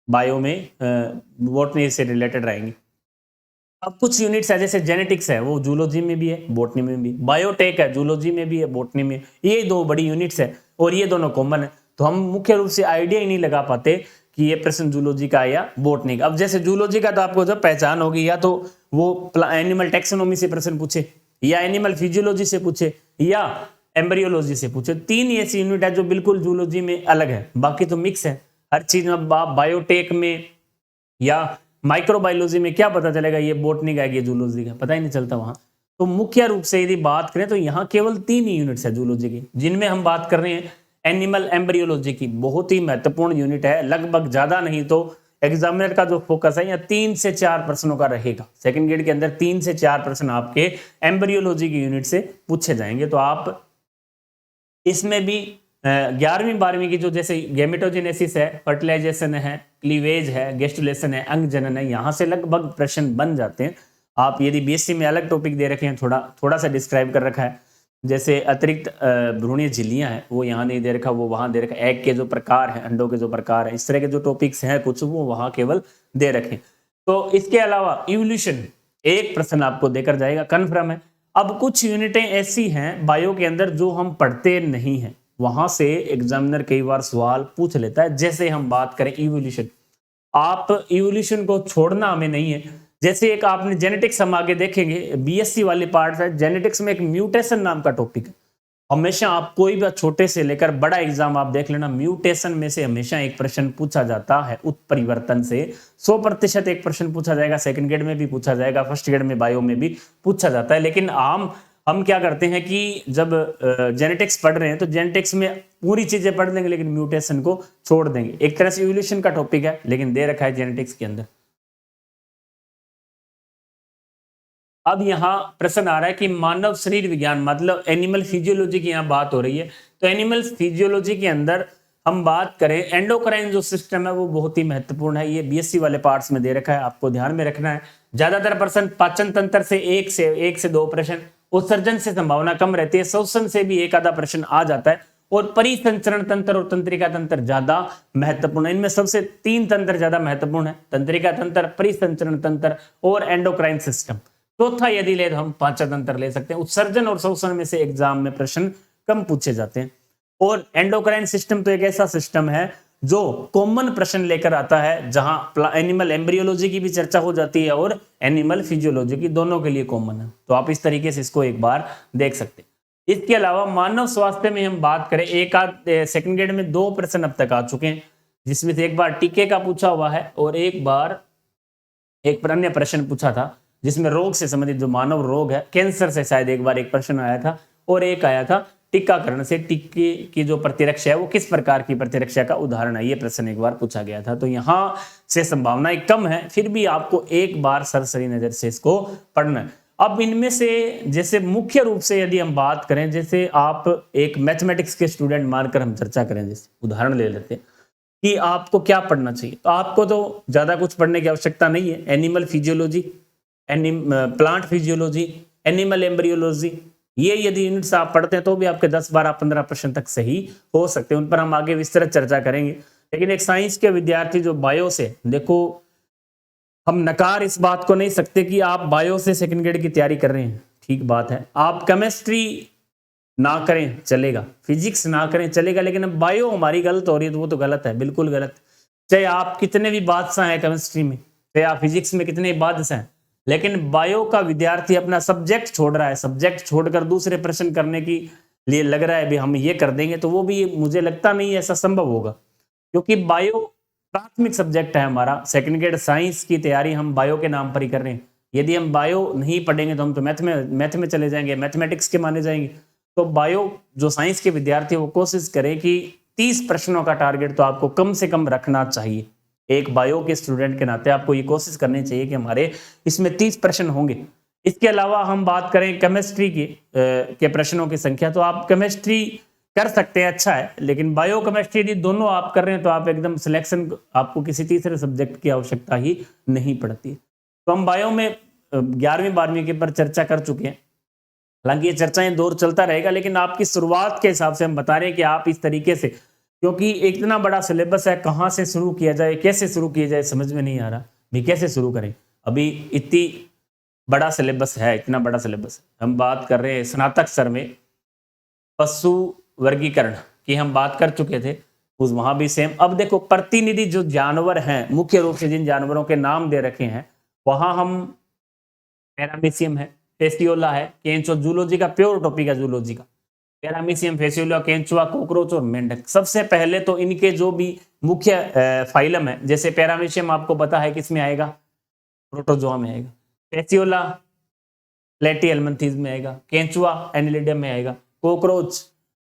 बायो में बोटनी से रिलेटेड रहेंगे। अब कुछ यूनिट्स है, जैसे जेनेटिक्स है, वो जूलॉजी में भी है, बोटनी में भी। बायोटेक है, जूलॉजी में भी है, बोटनी में। ये दो बड़ी यूनिट्स है और ये दोनों कॉमन है, तो हम मुख्य रूप से आइडिया ही नहीं लगा पाते कि ये प्रश्न जूलॉजी का या बोटनी का। अब जैसे जूलॉजी का तो आपको जब पहचान होगी, या तो वो एनिमल टेक्सोनोमी से प्रश्न पूछे, या एनिमल फिजियोलॉजी से पूछे, या एम्ब्रियोलॉजी से पूछे। 3 ऐसी यूनिट है जो बिल्कुल जूलॉजी में अलग है, बाकी तो मिक्स है हर चीज में। बायोटेक में या माइक्रोबायोलॉजी में क्या पता चलेगा ये बोटनी का है, ये जूलॉजी का, पता ही नहीं चलता वहां। तो मुख्य रूप से यदि बात करें तो यहाँ केवल 3 ही यूनिट्स है जूलॉजी की, जिनमें हम बात कर रहे हैं एनिमल एम्ब्रियोलॉजी की, बहुत ही महत्वपूर्ण यूनिट है। लगभग ज्यादा नहीं तो एग्जामिनर का जो फोकस है, या 3 से 4 प्रश्नों का रहेगा। सेकंड ग्रेड के अंदर 3 से 4 प्रश्न आपके एम्ब्रियोलॉजी की यूनिट से पूछे जाएंगे। तो आप इसमें भी 11वीं 12वीं की जो, जैसे गेमेटोजेनेसिस है, फर्टिलाइजेशन है, क्लीवेज है, गेस्टुलेशन है, अंग जनन है, यहाँ से लगभग प्रश्न बन जाते हैं। आप यदि बीएससी में अलग टॉपिक दे रखे हैं, थोड़ा सा डिस्क्राइब कर रखा है, जैसे अतिरिक्त भ्रूणीय झिल्लियां हैं, वो यहाँ नहीं दे रखा, वो वहां दे रखा। एग के जो प्रकार है, अंडों के जो प्रकार है, इस तरह के जो टॉपिक्स हैं कुछ, वो वहां केवल दे रखे। तो इसके अलावा इवोल्यूशन एक प्रश्न आपको देकर जाएगा, कन्फर्म है। अब कुछ यूनिटें ऐसी हैं बायो के अंदर जो हम पढ़ते नहीं हैं, वहां से एग्जामिनर कई बार सवाल पूछ लेता है। जैसे हम बात करें इवोल्यूशन, आप इवोल्यूशन को छोड़ना हमें नहीं है। जैसे एक आपने जेनेटिक्स, हम आगे देखेंगे, बीएससी वाली पार्ट है, जेनेटिक्स में एक म्यूटेशन नाम का टॉपिक है। हमेशा आप कोई भी छोटे से लेकर बड़ा एग्जाम आप देख लेना, म्यूटेशन में से हमेशा एक प्रश्न पूछा जाता है, उत्परिवर्तन से 100% एक प्रश्न पूछा जाएगा। सेकंड ग्रेड में भी पूछा जाएगा, फर्स्ट ग्रेड में बायो में भी पूछा जाता है। लेकिन हम क्या करते हैं कि जब जेनेटिक्स पढ़ रहे हैं तो जेनेटिक्स में पूरी चीजें पढ़ देंगे, लेकिन म्यूटेशन को छोड़ देंगे। एक तरह से इवोल्यूशन का टॉपिक है, लेकिन दे रखा है जेनेटिक्स के अंदर। अब यहाँ प्रश्न आ रहा है कि मानव शरीर विज्ञान मतलब एनिमल फिजियोलॉजी की यहाँ बात हो रही है। तो एनिमल फिजियोलॉजी के अंदर हम बात करें, एंडोक्राइन जो सिस्टम है वो बहुत ही महत्वपूर्ण है। ये बीएससी वाले पार्ट्स में दे रखा है, आपको ध्यान में रखना है। ज्यादातर प्रश्न पाचन तंत्र से एक से दो प्रश्न, उत्सर्जन से संभावना कम रहती है, श्वसन से भी एक आधा प्रश्न आ जाता है, और परिसंचरण तंत्र और तंत्रिका तंत्र ज्यादा महत्वपूर्ण है। इनमें सबसे 3 तंत्र ज्यादा महत्वपूर्ण है, तंत्रिका तंत्र, परिसंचरण तंत्र और एंडोक्राइन सिस्टम। चौथा यदि ले तो हम पाचन तंत्र ले सकते हैं। उत्सर्जन और श्वसन में से एग्जाम में प्रश्न कम पूछे जाते हैं। और एंडोक्राइन सिस्टम तो एक ऐसा सिस्टम है जो कॉमन प्रश्न लेकर आता है, जहां एनिमल एम्ब्रियोलॉजी की भी चर्चा हो जाती है और एनिमल फिजियोलॉजी की, दोनों के लिए कॉमन है। तो आप इस तरीके से इसको एक बार देख सकते हैं। इसके अलावा मानव स्वास्थ्य में हम बात करें, एक आध सेकंड ग्रेड में 2 प्रश्न अब तक आ चुके हैं, जिसमें से एक बार टीके का पूछा हुआ है और एक बार एक अन्य प्रश्न पूछा था जिसमें रोग से संबंधित, जो मानव रोग है, कैंसर से शायद एक बार एक प्रश्न आया था, और एक आया था टीकाकरण से टीके की जो प्रतिरक्षा है वो किस प्रकार की प्रतिरक्षा का उदाहरण है, ये प्रश्न एक बार पूछा गया था। तो यहाँ से संभावनाएं कम है, फिर भी आपको एक बार सरसरी नजर से इसको पढ़ना है। अब इनमें से जैसे मुख्य रूप से यदि हम बात करें, जैसे आप एक मैथमेटिक्स के स्टूडेंट मानकर हम चर्चा करें, जैसे उदाहरण ले लेते हैं कि आपको क्या पढ़ना चाहिए, तो आपको तो ज्यादा कुछ पढ़ने की आवश्यकता नहीं है। Animal physiology, plant physiology, animal embryology, ये यदि यूनिट्स आप पढ़ते हैं तो भी आपके 10, 12, 15 प्रश्न तक सही हो सकते हैं। उन पर हम आगे विस्तृत चर्चा करेंगे। लेकिन एक साइंस के विद्यार्थी जो बायो से, देखो हम नकार इस बात को नहीं सकते कि आप बायो से सेकंड ग्रेड की तैयारी कर रहे हैं, ठीक बात है। आप केमिस्ट्री ना करें चलेगा, फिजिक्स ना करें चलेगा, लेकिन अब बायो हमारी गलत हो रही है तो वो तो गलत है, बिल्कुल गलत। चाहे आप कितने भी बादशाह हैं केमिस्ट्री में, चाहे आप फिजिक्स में कितने बादशाह हैं, लेकिन बायो का विद्यार्थी अपना सब्जेक्ट छोड़ रहा है, सब्जेक्ट छोड़कर दूसरे प्रश्न करने के लिए लग रहा है भी हम ये कर देंगे, तो वो भी मुझे लगता नहीं ऐसा संभव होगा, क्योंकि बायो प्राथमिक सब्जेक्ट है हमारा। सेकंड ग्रेड साइंस की तैयारी हम बायो के नाम पर ही कर रहे हैं। यदि हम बायो नहीं पढ़ेंगे तो हम तो मैथ में चले जाएंगे, मैथमेटिक्स के माने जाएंगे। तो बायो जो साइंस के विद्यार्थी वो कोशिश करें कि 30 प्रश्नों का टारगेट तो आपको कम से कम रखना चाहिए। एक बायो के स्टूडेंट के नाते आपको ये कोशिश करनी चाहिए कि हमारे इसमें 30 प्रश्न होंगे। इसके अलावा हम बात करें केमिस्ट्री की के प्रश्नों की संख्या, तो आप केमिस्ट्री कर सकते हैं, अच्छा है, लेकिन बायो केमिस्ट्री यदि दोनों आप कर रहे हैं तो आप एकदम सिलेक्शन, आपको किसी तीसरे सब्जेक्ट की आवश्यकता ही नहीं पड़ती। तो हम बायो में 11वीं 12वीं के पर चर्चा कर चुके हैं। हालांकि ये चर्चाएं दौर चलता रहेगा, लेकिन आपकी शुरुआत के हिसाब से हम बता रहे हैं कि आप इस तरीके से, क्योंकि इतना बड़ा सिलेबस है, कहाँ से शुरू किया जाए, कैसे शुरू किया जाए, समझ में नहीं आ रहा भी कैसे शुरू करें। अभी इतनी बड़ा सिलेबस है, इतना बड़ा सिलेबस है। हम बात कर रहे हैं स्नातक स्तर में पशु वर्गीकरण की हम बात कर चुके थे, उस वहां भी सेम। अब देखो प्रतिनिधि जो जानवर हैं, मुख्य रूप से जिन जानवरों के नाम दे रखे हैं, वहां हम पैरामीशियम है, फेसियोला है, केंचुआ, जूलॉजी का प्योर टॉपिक है जूलॉजी का, पैरामीशियम, फेसियोला, केंचुआ, कॉकरोच और मेंढक। सबसे पहले तो इनके जो भी मुख्य फाइलम है, जैसे पैरामीशियम आपको पता है किसमें आएगा, प्रोटोजोआ में आएगा, फेसियोला प्लेटिहेल्मिन्थेस में आएगा, केंचुआ एनिलिडियम में आएगा, कॉकरोच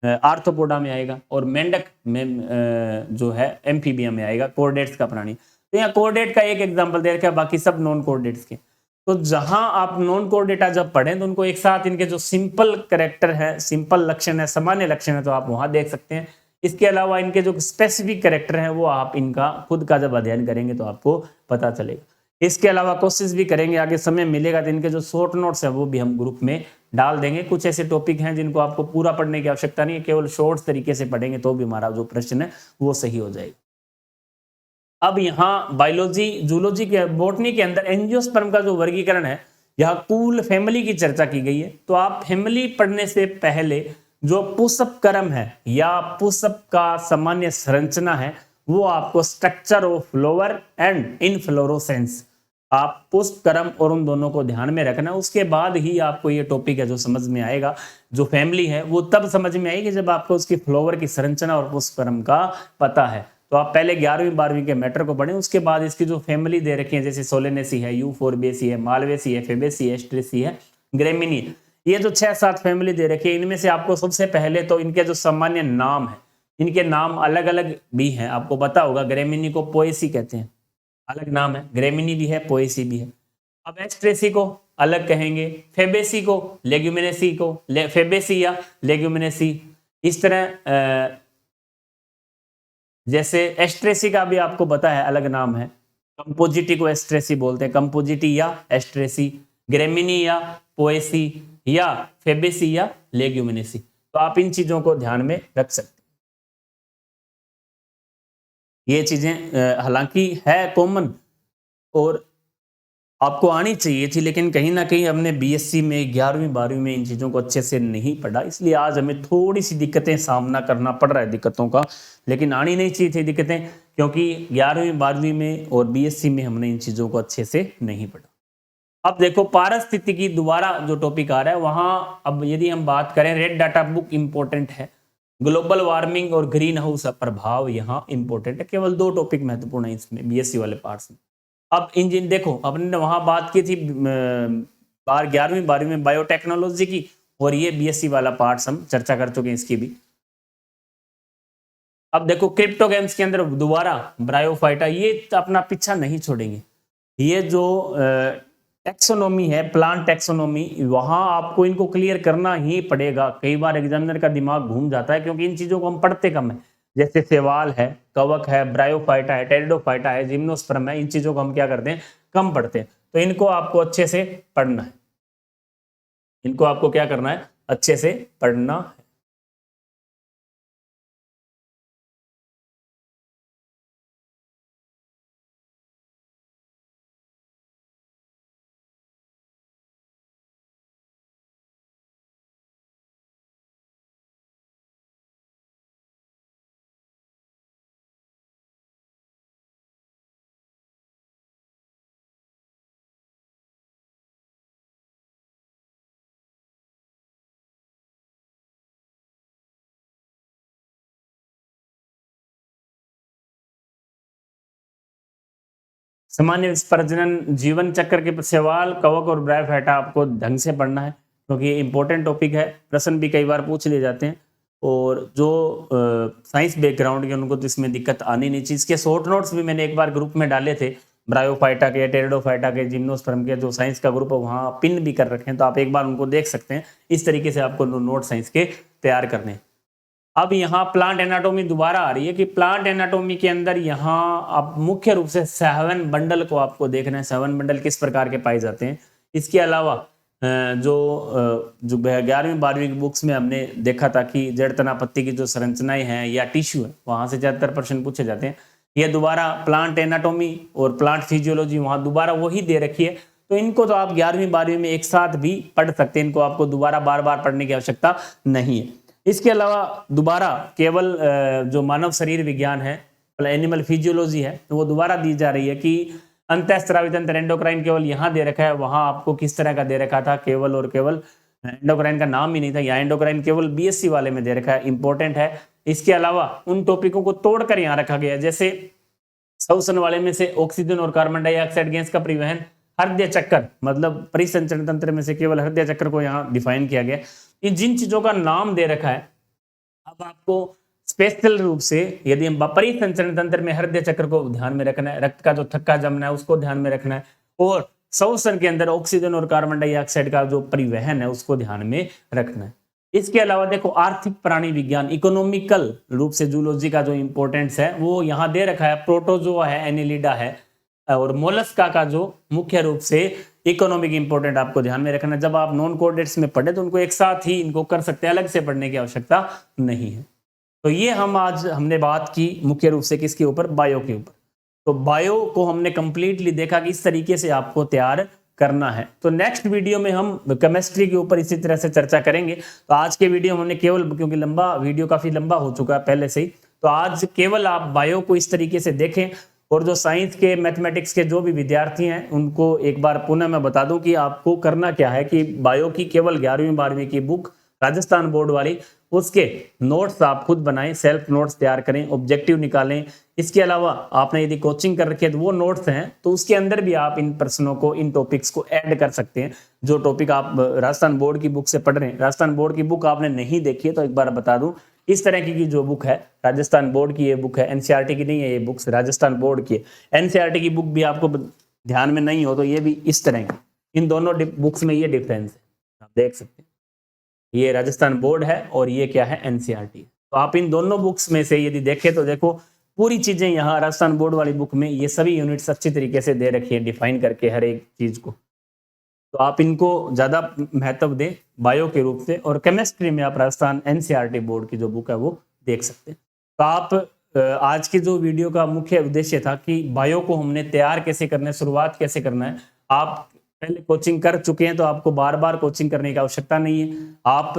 आर्थ्रोपोडा में आएगा, और मेंढक में जो है एम्फीबिया में आएगा, कोर्डेट्स का प्राणी। तो यहाँ कोर्डेट का एक एग्जांपल दे रखा है, बाकी सब नॉन कोर्डेट्स के। तो जहां आप नॉन कोर्डेटा जब पढ़ें तो उनको एक साथ इनके जो सिंपल कैरेक्टर है, सिंपल लक्षण है, सामान्य लक्षण है, तो आप वहां देख सकते हैं। इसके अलावा इनके जो स्पेसिफिक कैरेक्टर है वो आप इनका खुद का जब अध्ययन करेंगे तो आपको पता चलेगा। इसके अलावा कोशिश भी करेंगे, आगे समय मिलेगा तो इनके जो शॉर्ट नोट्स है वो भी हम ग्रुप में डाल देंगे। कुछ ऐसे टॉपिक हैं जिनको आपको पूरा पढ़ने की आवश्यकता नहीं है, केवल शॉर्ट तरीके से पढ़ेंगे तो भी हमारा जो प्रश्न है वो सही हो जाएगा। अब यहाँ बायोलॉजी, जूलॉजी के, बॉटनी के अंदर एंजियोस्पर्म का जो वर्गीकरण है, यहाँ कूल फैमिली की चर्चा की गई है। तो आप फैमिली पढ़ने से पहले जो पुष्प क्रम है या पुष्प का सामान्य संरचना है, वो आपको structure of flower and inflorescence, आप पुष्प क्रम और उन दोनों को ध्यान में रखना। उसके बाद ही आपको ये टॉपिक है जो समझ में आएगा। जो फैमिली है वो तब समझ में आएगी जब आपको उसकी फ्लावर की संरचना और पुष्प क्रम का पता है। तो आप पहले 11वीं 12वीं के मैटर को पढ़ें, उसके बाद इसकी जो फैमिली दे रखी है, जैसे सोलेनेसी है, यूफोर्बिएसी है, मालवेसी है, फेबेसी है, स्ट्रेसी है, ग्रेमिनी, ये जो 6-7 फैमिली दे रखी है, इनमें से आपको सबसे पहले तो इनके जो सामान्य नाम है, इनके नाम अलग अलग भी हैं, आपको पता होगा। ग्रेमिनी को पोएसी कहते हैं, अलग नाम है, ग्रेमिनी भी है, पोएसी भी है। अब एस्ट्रेसी को अलग कहेंगे, फेबेसी को लेग्यूमिनेसी को फेबेसी या लेग्यूमिनेसी। इस तरह जैसे एस्ट्रेसी का भी आपको पता है अलग नाम है, कंपोजिटी को एस्ट्रेसी बोलते हैं, कंपोजिटी या एस्ट्रेसी, ग्रेमिनी या पोएसी या फेबेसी या लेग्यूमिनेसी। तो आप इन चीजों को ध्यान में रख सकते हैं। ये चीजें हालांकि है कॉमन और आपको आनी चाहिए थी, लेकिन कहीं ना कहीं हमने बीएससी में 11वीं 12वीं में इन चीज़ों को अच्छे से नहीं पढ़ा, इसलिए आज हमें थोड़ी सी दिक्कतें सामना करना पड़ रहा है दिक्कतों का, लेकिन आनी नहीं चाहिए थी दिक्कतें, क्योंकि 11वीं 12वीं में और बीएससी में हमने इन चीज़ों को अच्छे से नहीं पढ़ा। अब देखो पारिस्थितिकी दोबारा जो टॉपिक आ रहा है वहाँ, अब यदि हम बात करें, रेड डाटा बुक इंपॉर्टेंट है, ग्लोबल वार्मिंग और ग्रीन हाउस प्रभाव यहाँ इंपॉर्टेंट है। केवल 2 टॉपिक महत्वपूर्ण है इसमें बीएससी वाले पार्ट्स में। अब इंजीन देखो, अपने वहां बात की थी 11वीं 12वीं में बायोटेक्नोलॉजी की, और ये बीएससी वाला पार्ट्स हम चर्चा कर चुके हैं इसकी भी। अब देखो क्रिप्टो गेम्स के अंदर दोबारा ब्रायोफाइटा, ये अपना पीछा नहीं छोड़ेंगे। ये जो टेक्सोनोमी है, प्लांट टेक्सोनोमी, वहां आपको इनको क्लियर करना ही पड़ेगा। कई बार एग्जामिनर का दिमाग घूम जाता है क्योंकि इन चीजों को हम पढ़ते कम है। जैसे सेवाल है, कवक है, ब्रायोफाइटा है, टेरिडोफाइटा है, जिम्नोस्पर्म है, इन चीजों को हम क्या करते हैं, कम पढ़ते हैं। तो इनको आपको अच्छे से पढ़ना है, इनको आपको क्या करना है, अच्छे से पढ़ना है। सामान्य प्रजनन जीवन चक्र के सवाल कवक और ब्रायोफाइटा आपको ढंग से पढ़ना है, क्योंकि ये इंपॉर्टेंट टॉपिक है, प्रश्न भी कई बार पूछ लिए जाते हैं। और जो साइंस बैकग्राउंड के उनको तो इसमें दिक्कत आनी नहीं चाहिए। इसके शॉर्ट नोट्स भी मैंने एक बार ग्रुप में डाले थे, ब्रायोफाइटा के, टेरिडोफाइटा के, जिम्नोस्पर्म के, जो साइंस का ग्रुप है वहाँ पिन भी कर रखे हैं, तो आप एक बार उनको देख सकते हैं। इस तरीके से आपको नोट साइंस के तैयार करने हैं। अब यहाँ प्लांट एनाटोमी दोबारा आ रही है कि प्लांट एनाटोमी के अंदर यहाँ आप मुख्य रूप से 7 बंडल को आपको देखना है, 7 बंडल किस प्रकार के पाए जाते हैं। इसके अलावा जो 11वीं 12वीं की बुक्स में हमने देखा था कि जड़ तना पत्ती की जो संरचनाएं हैं या टिश्यू है, वहां से 74% पूछे जाते हैं। ये दोबारा प्लांट एनाटोमी और प्लांट फिजियोलॉजी वहां दोबारा वही दे रखी है। तो इनको तो आप 11वीं 12वीं में एक साथ भी पढ़ सकते हैं, इनको आपको दोबारा बार बार पढ़ने की आवश्यकता नहीं है। इसके अलावा दोबारा केवल जो मानव शरीर विज्ञान है, एनिमल फिजियोलॉजी है, तो वो दोबारा दी जा रही है कि अंतःस्रावी तंत्र एंडोक्राइन केवल यहाँ दे रखा है, वहां आपको किस तरह का दे रखा था, केवल और केवल एंडोक्राइन का नाम ही नहीं था, यहाँ एंडोक्राइन केवल बीएससी वाले में दे रखा है, इंपॉर्टेंट है। इसके अलावा उन टॉपिकों को तोड़कर यहाँ रखा गया, जैसे श्वसन वाले में से ऑक्सीजन और कार्बन डाइऑक्साइड गैस का परिवहन, हृदय चक्कर मतलब परिसंचरण तंत्र में से केवल हृदय चक्र को यहाँ डिफाइन किया गया। ये जिन चीजों का नाम दे रखा है, अब आपको स्पेशल रूप से यदि हम परिसंचरण तंत्र में हृदय चक्र को ध्यान में रखना है, रक्त का जो थक्का जमना है उसको ध्यान में रखना है, और श्वसन के अंदर ऑक्सीजन और कार्बन डाइऑक्साइड का जो परिवहन है उसको ध्यान में रखना है। इसके अलावा देखो आर्थिक प्राणी विज्ञान, इकोनॉमिकल रूप से जूलॉजी का जो इंपॉर्टेंस है वो यहाँ दे रखा है। प्रोटोजोआ है, एनिलिडा है, और मोलस्का का जो मुख्य रूप से इकोनॉमिक इंपॉर्टेंट आपको ध्यान में रखना। जब आप नॉन कोऑर्डिनेट्स में पढ़े तो उनको एक साथ ही इनको कर सकते हैं, अलग से पढ़ने की आवश्यकता नहीं है। तो ये हमने बात की मुख्य रूप से किसके ऊपर, बायो के ऊपर। तो बायो को हमने कंप्लीटली देखा कि इस तरीके से आपको तैयार करना है। तो नेक्स्ट वीडियो में हम केमिस्ट्री के ऊपर इसी तरह से चर्चा करेंगे। तो आज के वीडियो हमने केवल, क्योंकि वीडियो काफी लंबा हो चुका है पहले से ही, तो आज केवल आप बायो को इस तरीके से देखें। और जो साइंस के, मैथमेटिक्स के जो भी विद्यार्थी हैं उनको एक बार पुनः मैं बता दूं कि आपको करना क्या है कि बायो की केवल 11वीं 12वीं की बुक राजस्थान बोर्ड वाली, उसके नोट्स आप खुद बनाएं, सेल्फ नोट्स तैयार करें, ऑब्जेक्टिव निकालें। इसके अलावा आपने यदि कोचिंग कर रखी है तो वो नोट्स हैं, तो उसके अंदर भी आप इन प्रश्नों को, इन टॉपिक्स को ऐड कर सकते हैं। जो टॉपिक आप राजस्थान बोर्ड की बुक से पढ़ रहे हैं, राजस्थान बोर्ड की बुक आपने नहीं देखी है तो एक बार बता दूं, इस तरह की जो बुक है राजस्थान बोर्ड की, ये बुक है, एनसीईआरटी की नहीं है, ये बुक्स राजस्थान बोर्ड की है। एनसीईआरटी की बुक भी आपको ध्यान में नहीं हो तो ये भी इस तरह की, इन दोनों बुक्स में ये डिफरेंस है, आप देख सकते हैं। ये राजस्थान बोर्ड है और ये क्या है, एनसीईआरटी। तो आप इन दोनों बुक्स में से यदि देखें तो देखो पूरी चीजें यहाँ राजस्थान बोर्ड वाली बुक में ये सभी यूनिट्स अच्छी तरीके से दे रखी है, डिफाइन करके हर एक चीज को। तो आप इनको ज्यादा महत्व दें बायो के रूप से, और केमिस्ट्री में आप राजस्थान एनसीईआरटी बोर्ड की जो बुक है वो देख सकते हैं। तो आप आज की जो वीडियो का मुख्य उद्देश्य था कि बायो को हमने तैयार कैसे करना है, शुरुआत कैसे करना है। आप पहले कोचिंग कर चुके हैं तो आपको बार बार कोचिंग करने की आवश्यकता नहीं है। आप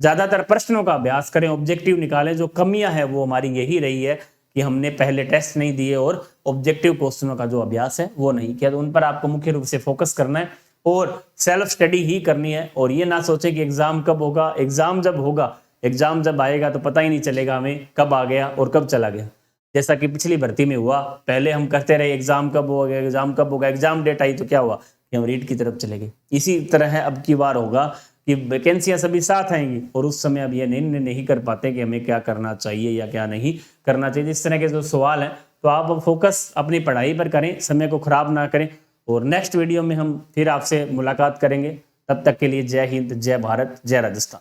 ज्यादातर प्रश्नों का अभ्यास करें, ऑब्जेक्टिव निकालें। जो कमियां है वो हमारी यही रही है कि हमने पहले टेस्ट नहीं दिए और ऑब्जेक्टिव क्वेश्चनों का जो अभ्यास है वो नहीं किया। तो उन पर आपको मुख्य रूप से फोकस करना है और सेल्फ स्टडी ही करनी है। और ये ना सोचें कि एग्जाम कब होगा, एग्जाम जब होगा, एग्जाम जब आएगा तो पता ही नहीं चलेगा हमें कब आ गया और कब चला गया। जैसा कि पिछली भर्ती में हुआ, पहले हम करते रहे एग्जाम कब होगा, एग्जाम कब होगा, एग्जाम डेट आई तो क्या हुआ कि हम रीट की तरफ चले गए। इसी तरह है अब की बार होगा कि वैकेंसियां सभी साथ आएंगी और उस समय अब ये निर्णय नहीं कर पाते कि हमें क्या करना चाहिए या क्या नहीं करना चाहिए। इस तरह के जो सवाल हैं तो आप फोकस अपनी पढ़ाई पर करें, समय को खराब ना करें। और नेक्स्ट वीडियो में हम फिर आपसे मुलाकात करेंगे। तब तक के लिए जय हिंद, जय भारत, जय राजस्थान।